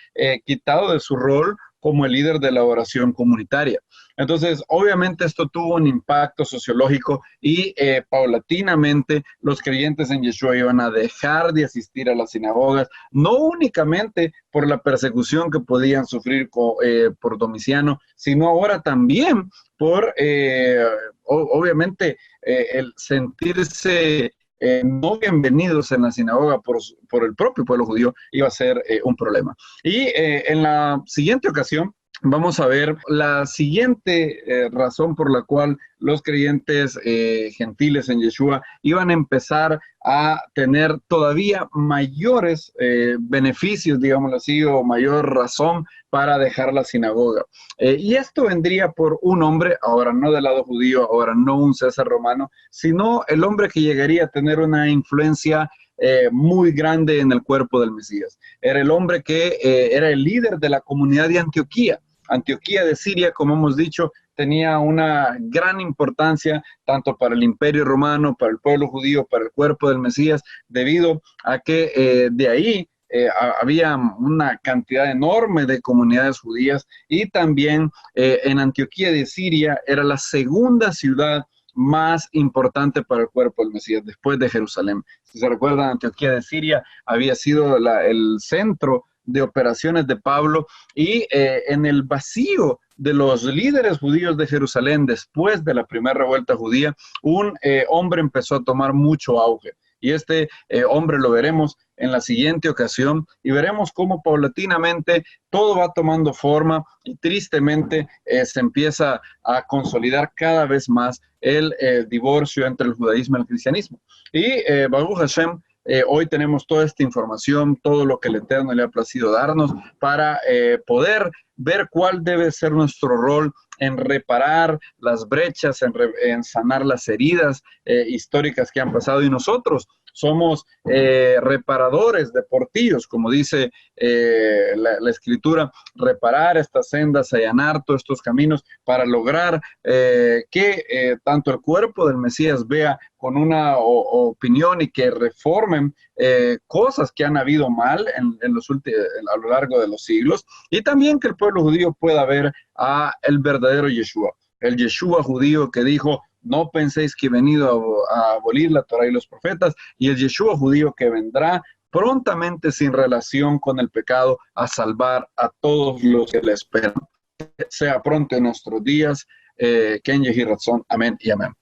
quitado de su rol como el líder de la oración comunitaria. Entonces, obviamente esto tuvo un impacto sociológico y paulatinamente los creyentes en Yeshua iban a dejar de asistir a las sinagogas, no únicamente por la persecución que podían sufrir por Domiciano, sino ahora también por, obviamente, el sentirse no bienvenidos en la sinagoga por el propio pueblo judío iba a ser un problema. Y en la siguiente ocasión vamos a ver la siguiente razón por la cual los creyentes gentiles en Yeshua iban a empezar a tener todavía mayores beneficios, digámoslo así, o mayor razón para dejar la sinagoga. Y esto vendría por un hombre, ahora no del lado judío, ahora no un César romano, sino el hombre que llegaría a tener una influencia muy grande en el cuerpo del Mesías. Era el hombre que era el líder de la comunidad de Antioquía. Antioquía de Siria, como hemos dicho, tenía una gran importancia tanto para el Imperio Romano, para el pueblo judío, para el cuerpo del Mesías, debido a que de ahí había una cantidad enorme de comunidades judías, y también en Antioquía de Siria era la segunda ciudad más importante para el cuerpo del Mesías, después de Jerusalén. Si se recuerdan, Antioquía de Siria había sido el centro de operaciones de Pablo, y en el vacío de los líderes judíos de Jerusalén después de la primera revuelta judía, un hombre empezó a tomar mucho auge. Y este hombre lo veremos en la siguiente ocasión, y veremos cómo paulatinamente todo va tomando forma y tristemente se empieza a consolidar cada vez más el divorcio entre el judaísmo y el cristianismo. Y Baruch Hashem, hoy tenemos toda esta información, todo lo que el Eterno le ha placido darnos para poder ver cuál debe ser nuestro rol en reparar las brechas, en sanar las heridas históricas que han pasado. Y nosotros somos reparadores de portillos, como dice la Escritura, reparar estas sendas, allanar todos estos caminos para lograr que tanto el cuerpo del Mesías vea con una opinión y que reformen cosas que han habido mal a lo largo de los siglos, y también que el pueblo judío pueda ver a el verdadero Yeshua, el Yeshua judío que dijo: no penséis que he venido a abolir la Torah y los profetas, y el Yeshua judío que vendrá prontamente, sin relación con el pecado, a salvar a todos los que le esperan. Sea pronto en nuestros días. Ken Yehi Ratzon. Amén y amén.